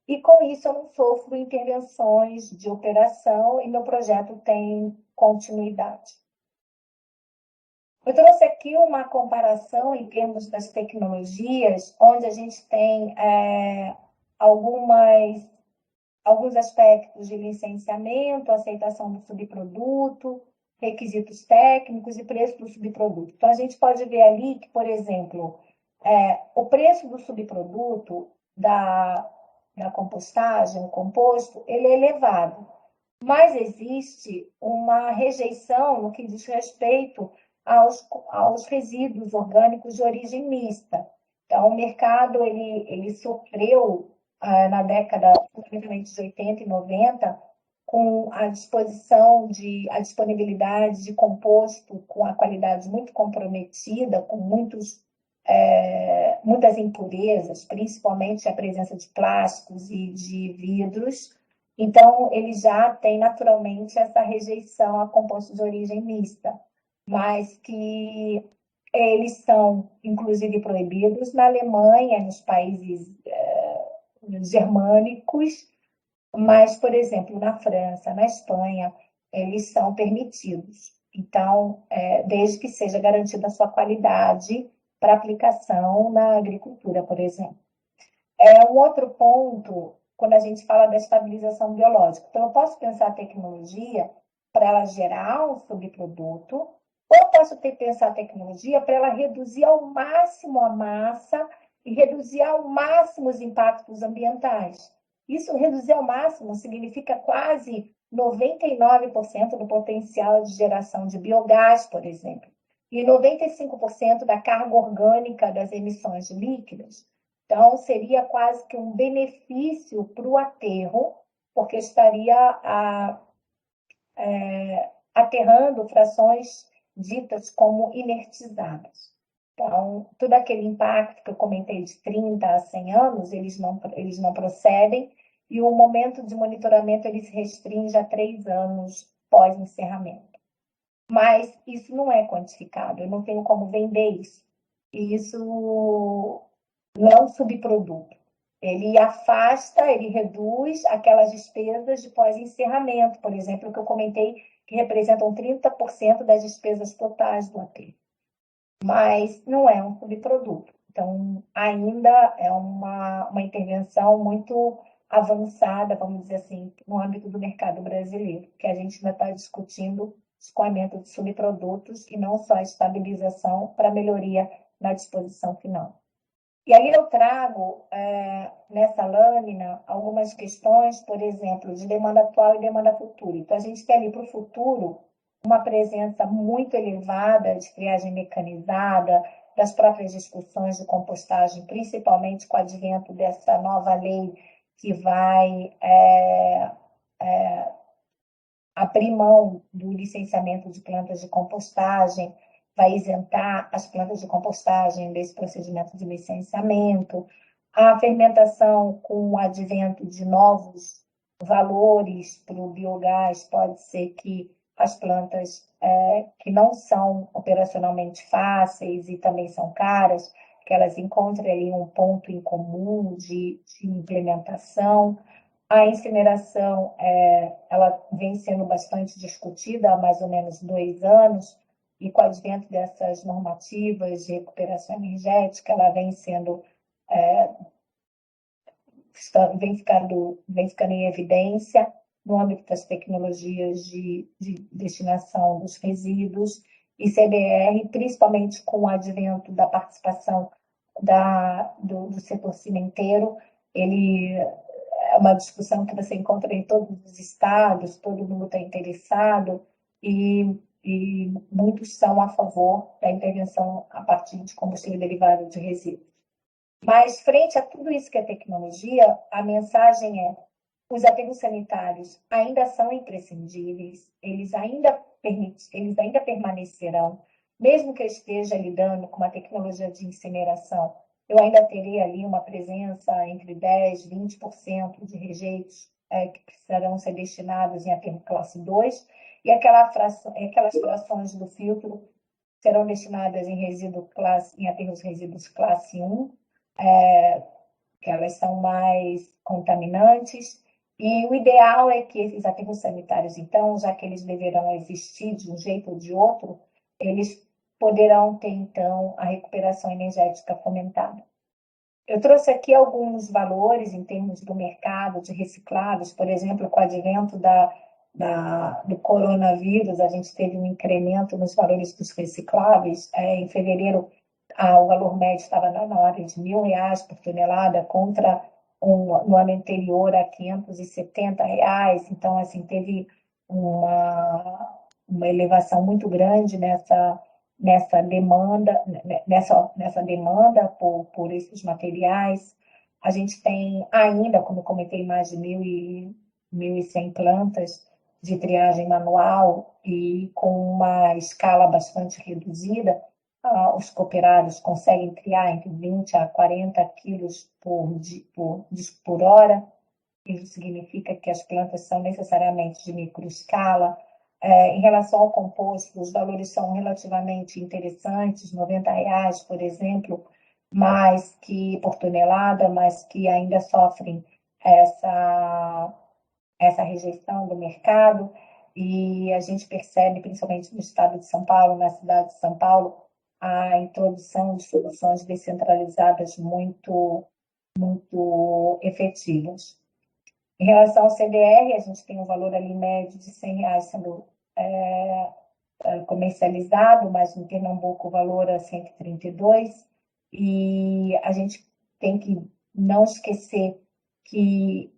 e com isso eu não sofro intervenções de operação e meu projeto tem continuidade. Eu trouxe aqui uma comparação em termos das tecnologias, onde a gente tem alguns aspectos de licenciamento, aceitação do subproduto, requisitos técnicos e preço do subproduto. Então, a gente pode ver ali que, por exemplo, o preço do subproduto da compostagem, o composto, ele é elevado, mas existe uma rejeição no que diz respeito aos resíduos orgânicos de origem mista. Então, o mercado ele sofreu na década de 80 e 90 com a disponibilidade de composto com a qualidade muito comprometida, com muitas impurezas, principalmente a presença de plásticos e de vidros. Então, ele já tem naturalmente essa rejeição a compostos de origem mista, mas que eles são, inclusive, proibidos na Alemanha, nos países germânicos, mas, por exemplo, na França, na Espanha, eles são permitidos. Então, desde que seja garantida a sua qualidade para aplicação na agricultura, por exemplo. Um outro ponto, quando a gente fala da estabilização biológica. Então, eu posso pensar a tecnologia para ela gerar um subproduto, ou eu posso pensar a tecnologia para ela reduzir ao máximo a massa e reduzir ao máximo os impactos ambientais. Isso, reduzir ao máximo, significa quase 99% do potencial de geração de biogás, por exemplo, e 95% da carga orgânica das emissões de líquidos. Então, seria quase que um benefício para o aterro, porque estaria aterrando frações ditas como inertizadas. Então, todo aquele impacto que eu comentei de 30 a 100 anos, eles não procedem, e o momento de monitoramento ele se restringe a 3 anos pós-encerramento. Mas isso não é quantificado, eu não tenho como vender isso. E isso não é um subproduto. Ele afasta, ele reduz aquelas despesas de pós-encerramento, por exemplo, que eu comentei, que representam 30% das despesas totais do aterro. Mas não é um subproduto. Então, ainda é uma intervenção muito avançada, vamos dizer assim, no âmbito do mercado brasileiro, que a gente ainda está discutindo escoamento de subprodutos e não só a estabilização para melhoria na disposição final. E aí eu trago nessa lâmina algumas questões, por exemplo, de demanda atual e demanda futura. Então, a gente tem ali para o futuro uma presença muito elevada de triagem mecanizada, das próprias discussões de compostagem, principalmente com o advento dessa nova lei que vai abrir mão do licenciamento de plantas de compostagem, vai isentar as plantas de compostagem desse procedimento de licenciamento. A fermentação, com o advento de novos valores para o biogás, pode ser que as plantas que não são operacionalmente fáceis e também são caras, que elas encontrem ali um ponto em comum de implementação. A incineração, ela vem sendo bastante discutida há mais ou menos 2 anos, e com o advento dessas normativas de recuperação energética, ela vem ficando em evidência no âmbito das tecnologias de destinação dos resíduos, e CBR, principalmente com o advento da participação do setor cimenteiro, ele é uma discussão que você encontra em todos os estados, todo mundo está interessado, e muitos são a favor da intervenção a partir de combustível derivado de resíduos. Mas, frente a tudo isso que é tecnologia, a mensagem é: os aterros sanitários ainda são imprescindíveis, eles ainda permanecerão, mesmo que eu esteja lidando com uma tecnologia de incineração, eu ainda terei ali uma presença entre 10% e 20% de rejeitos que precisarão ser destinados em aterro classe 2, e aquelas frações do filtro serão destinadas em aterros resíduos classe 1, que elas são mais contaminantes. E o ideal é que esses aterros sanitários, então, já que eles deverão existir de um jeito ou de outro, eles poderão ter, então, a recuperação energética fomentada. Eu trouxe aqui alguns valores em termos do mercado de recicláveis, por exemplo, com o advento do coronavírus, a gente teve um incremento nos valores dos recicláveis. Em fevereiro, o valor médio estava na ordem de R$ 1.000 por tonelada, contra no ano anterior a R$ 570. Então, assim, teve uma elevação muito grande nessa demanda, nessa demanda por esses materiais. A gente tem ainda, como eu comentei, mais de 1.100 plantas de triagem manual, e com uma escala bastante reduzida, os cooperados conseguem triar entre 20 a 40 quilos por hora. Isso significa que as plantas são necessariamente de microescala. Em relação ao composto, os valores são relativamente interessantes, R$ 90, por exemplo, por tonelada, mas que ainda sofrem essa rejeição do mercado. E a gente percebe, principalmente no estado de São Paulo, na cidade de São Paulo, a introdução de soluções descentralizadas muito efetivas. Em relação ao CDR, a gente tem um valor ali médio de R$ 100 sendo comercializado, mas em Pernambuco o valor é 132. E a gente tem que não esquecer que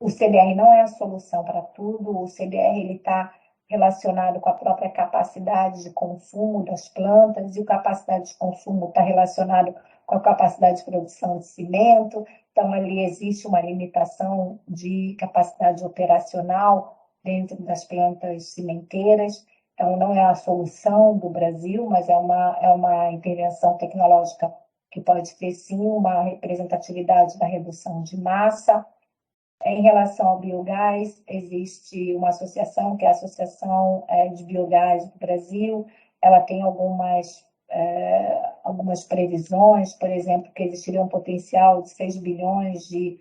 o CDR não é a solução para tudo. O CDR está relacionado com a própria capacidade de consumo das plantas, e a capacidade de consumo está relacionado com a capacidade de produção de cimento. Então, ali existe uma limitação de capacidade operacional dentro das plantas cimenteiras. Então, não é a solução do Brasil, mas é uma intervenção tecnológica que pode ter, sim, uma representatividade da redução de massa. Em relação ao biogás, existe uma associação, que é a Associação de Biogás do Brasil. Ela tem algumas previsões, por exemplo, que existiria um potencial de 6 bilhões de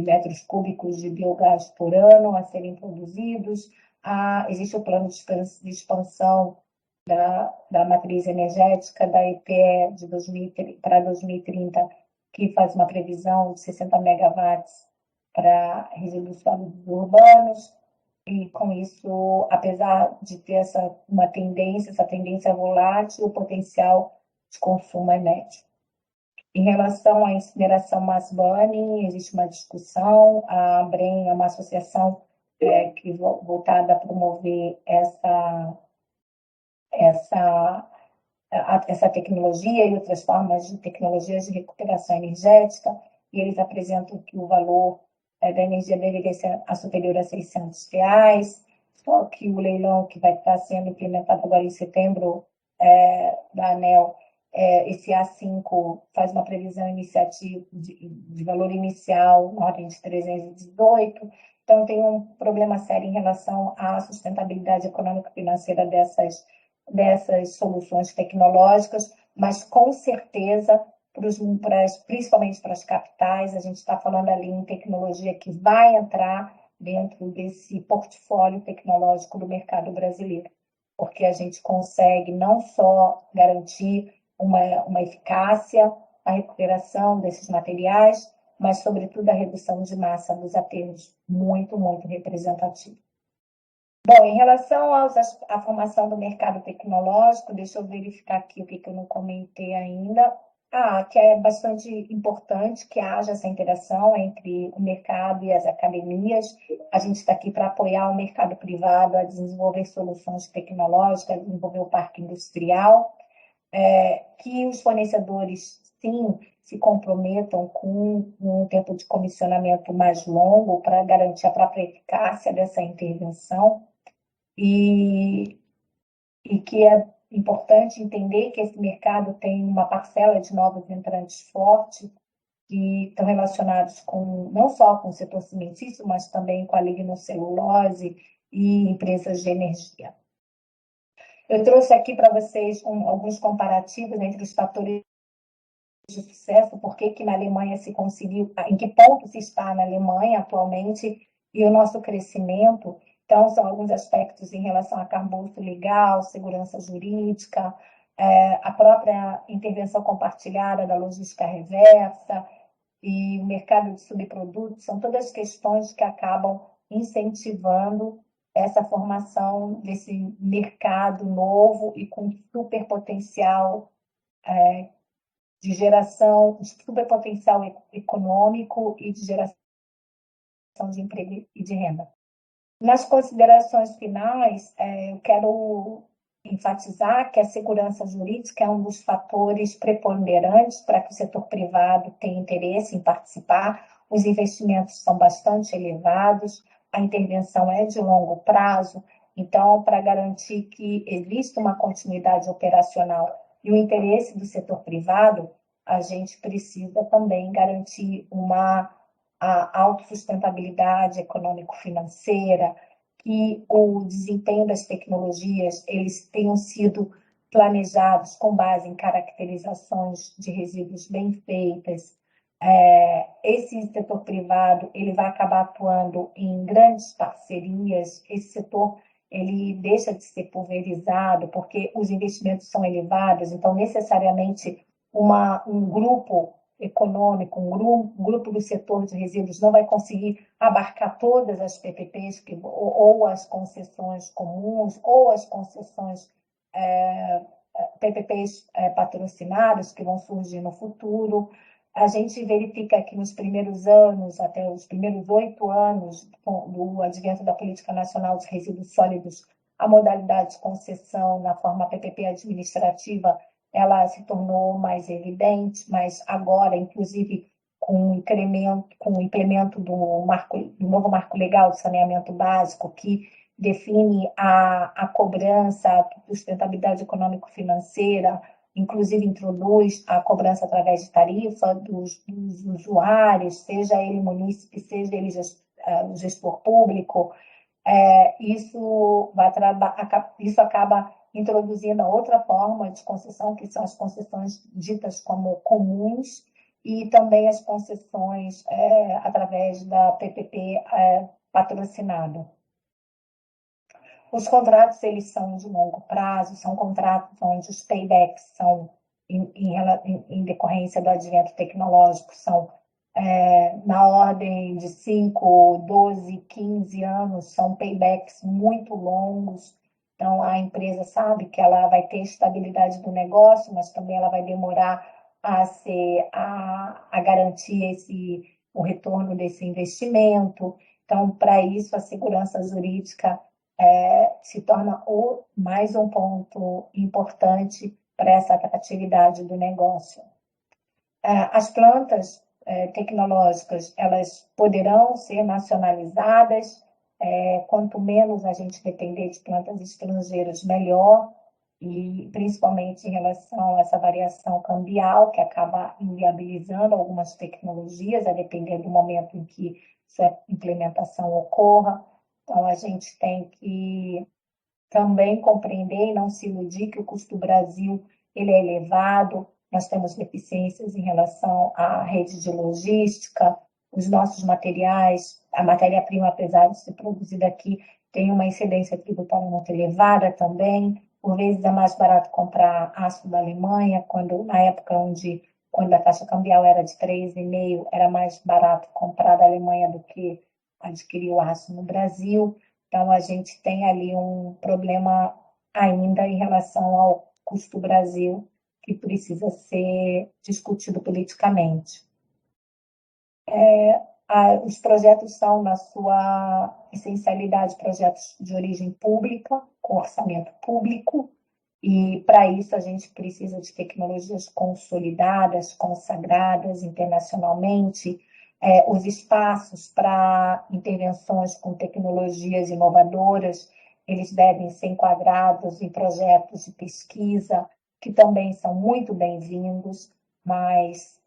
metros cúbicos de biogás por ano a serem produzidos. Existe o plano de expansão da matriz energética da EPE para 2030, que faz uma previsão de 60 megawatts para resíduos sólidos urbanos. E com isso, apesar de ter essa tendência volátil, o potencial de consumo é médio. Em relação à incineração mass burning, existe uma discussão. A ABREM é uma associação voltada a promover essa tecnologia e outras formas de tecnologias de recuperação energética, e eles apresentam que o valor da energia deveria ser superior a R$ 600, só que o leilão que vai estar sendo implementado agora em setembro da ANEEL, esse A5 faz uma previsão iniciativa de valor inicial na ordem de 318. Então, tem um problema sério em relação à sustentabilidade econômica e financeira dessas soluções tecnológicas, mas com certeza, principalmente para as capitais, a gente está falando ali em tecnologia que vai entrar dentro desse portfólio tecnológico do mercado brasileiro, porque a gente consegue não só garantir uma eficácia, a recuperação desses materiais, mas, sobretudo, a redução de massa dos aterros, muito, muito representativo. Bom, em relação à formação do mercado tecnológico, deixa eu verificar aqui o que eu não comentei ainda. Que é bastante importante que haja essa interação entre o mercado e as academias. A gente está aqui para apoiar o mercado privado a desenvolver soluções tecnológicas, a desenvolver o parque industrial, que os fornecedores, sim, se comprometam com um tempo de comissionamento mais longo para garantir a própria eficácia dessa intervenção, e que é importante entender que esse mercado tem uma parcela de novos entrantes forte, que estão relacionados não só com o setor cimentício, mas também com a lignocelulose e empresas de energia. Eu trouxe aqui para vocês alguns comparativos entre os fatores de sucesso, por que na Alemanha se conseguiu, em que ponto se está na Alemanha atualmente, e o nosso crescimento. Então, são alguns aspectos em relação a arcabouço legal, segurança jurídica, a própria intervenção compartilhada da logística reversa e o mercado de subprodutos, são todas questões que acabam incentivando essa formação desse mercado novo e com super potencial de geração, de super potencial econômico e de geração de emprego e de renda. Nas considerações finais, eu quero enfatizar que a segurança jurídica é um dos fatores preponderantes para que o setor privado tenha interesse em participar. Os investimentos são bastante elevados, a intervenção é de longo prazo, então, para garantir que exista uma continuidade operacional e o interesse do setor privado, a gente precisa também garantir a autossustentabilidade econômico-financeira, que o desempenho das tecnologias eles tenham sido planejados com base em caracterizações de resíduos bem feitas. Esse setor privado ele vai acabar atuando em grandes parcerias. Esse setor ele deixa de ser pulverizado porque os investimentos são elevados, então necessariamente um grupo econômico, um grupo do setor de resíduos não vai conseguir abarcar todas as PPPs ou as concessões comuns ou as concessões PPPs patrocinadas que vão surgir no futuro. A gente verifica que nos primeiros anos, até os primeiros 8 anos do advento da Política Nacional de Resíduos Sólidos, a modalidade de concessão na forma PPP administrativa ela se tornou mais evidente, mas agora, inclusive, com o implemento do novo marco legal de saneamento básico, que define a cobrança, a sustentabilidade econômico-financeira, inclusive introduz a cobrança através de tarifa dos usuários, seja ele munícipe, seja ele gestor público. Isso acaba introduzindo a outra forma de concessão, que são as concessões ditas como comuns, e também as concessões através da PPP patrocinada. Os contratos eles são de longo prazo, são contratos onde os paybacks são, em decorrência do advento tecnológico, são na ordem de 5, 12, 15 anos, são paybacks muito longos. Então, a empresa sabe que ela vai ter estabilidade do negócio, mas também ela vai demorar a garantir o retorno desse investimento. Então, para isso, a segurança jurídica se torna mais um ponto importante para essa atratividade do negócio. As plantas tecnológicas, elas poderão ser nacionalizadas, quanto menos a gente depender de plantas estrangeiras, melhor, e principalmente em relação a essa variação cambial, que acaba inviabilizando algumas tecnologias, a depender do momento em que sua implementação ocorra. Então, a gente tem que também compreender e não se iludir que o custo do Brasil ele é elevado, nós temos deficiências em relação à rede de logística, os nossos materiais, a matéria-prima, apesar de ser produzida aqui, tem uma incidência tributária muito elevada também. Por vezes é mais barato comprar aço da Alemanha, na época quando a taxa cambial era de 3,5, era mais barato comprar da Alemanha do que adquirir o aço no Brasil. Então, a gente tem ali um problema ainda em relação ao custo do Brasil, que precisa ser discutido politicamente. Os projetos são, na sua essencialidade, projetos de origem pública, com orçamento público, e para isso a gente precisa de tecnologias consolidadas, consagradas internacionalmente, os espaços para intervenções com tecnologias inovadoras, eles devem ser enquadrados em projetos de pesquisa, que também são muito bem-vindos, mas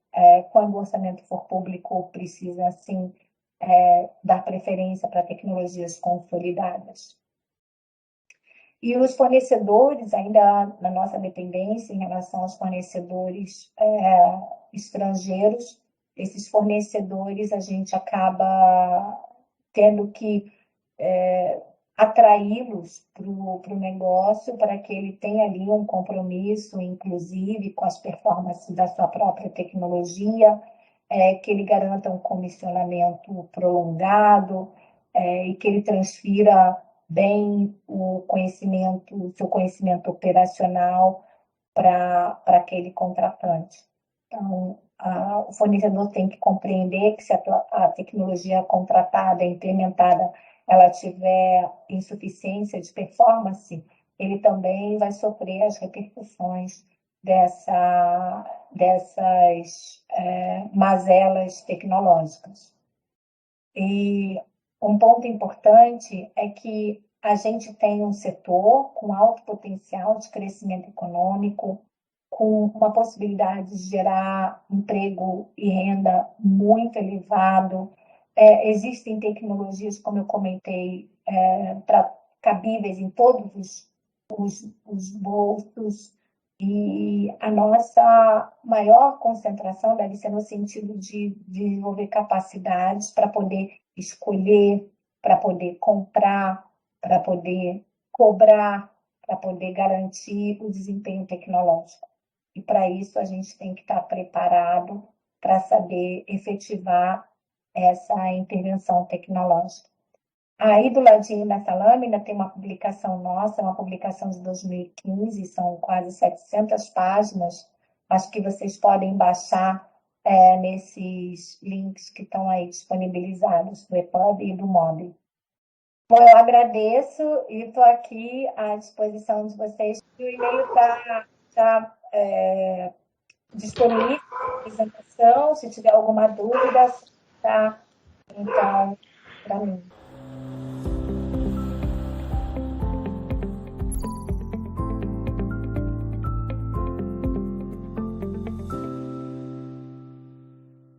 quando o orçamento for público, precisa, sim, dar preferência para tecnologias consolidadas. E os fornecedores, ainda na nossa dependência em relação aos fornecedores estrangeiros, esses fornecedores a gente acaba tendo que atraí-los para o negócio, para que ele tenha ali um compromisso, inclusive, com as performances da sua própria tecnologia, que ele garanta um comissionamento prolongado, e que ele transfira bem o seu conhecimento operacional para aquele contratante. Então, o fornecedor tem que compreender que se a tecnologia contratada, implementada, ela tiver insuficiência de performance, ele também vai sofrer as repercussões dessas mazelas tecnológicas. E um ponto importante é que a gente tem um setor com alto potencial de crescimento econômico, com uma possibilidade de gerar emprego e renda muito elevado. Existem tecnologias, como eu comentei, cabíveis em todos os bolsos, e a nossa maior concentração deve ser no sentido de desenvolver capacidades para poder escolher, para poder comprar, para poder cobrar, para poder garantir o desempenho tecnológico. E para isso a gente tem que estar preparado para saber efetivar essa intervenção tecnológica. Aí, do ladinho dessa lâmina, tem uma publicação nossa, uma publicação de 2015, são quase 700 páginas, acho que vocês podem baixar nesses links que estão aí disponibilizados, do EPUB e do MOB. Bom, eu agradeço e estou aqui à disposição de vocês. O e-mail está disponível na apresentação, se tiver alguma dúvida, tá? Então, para mim.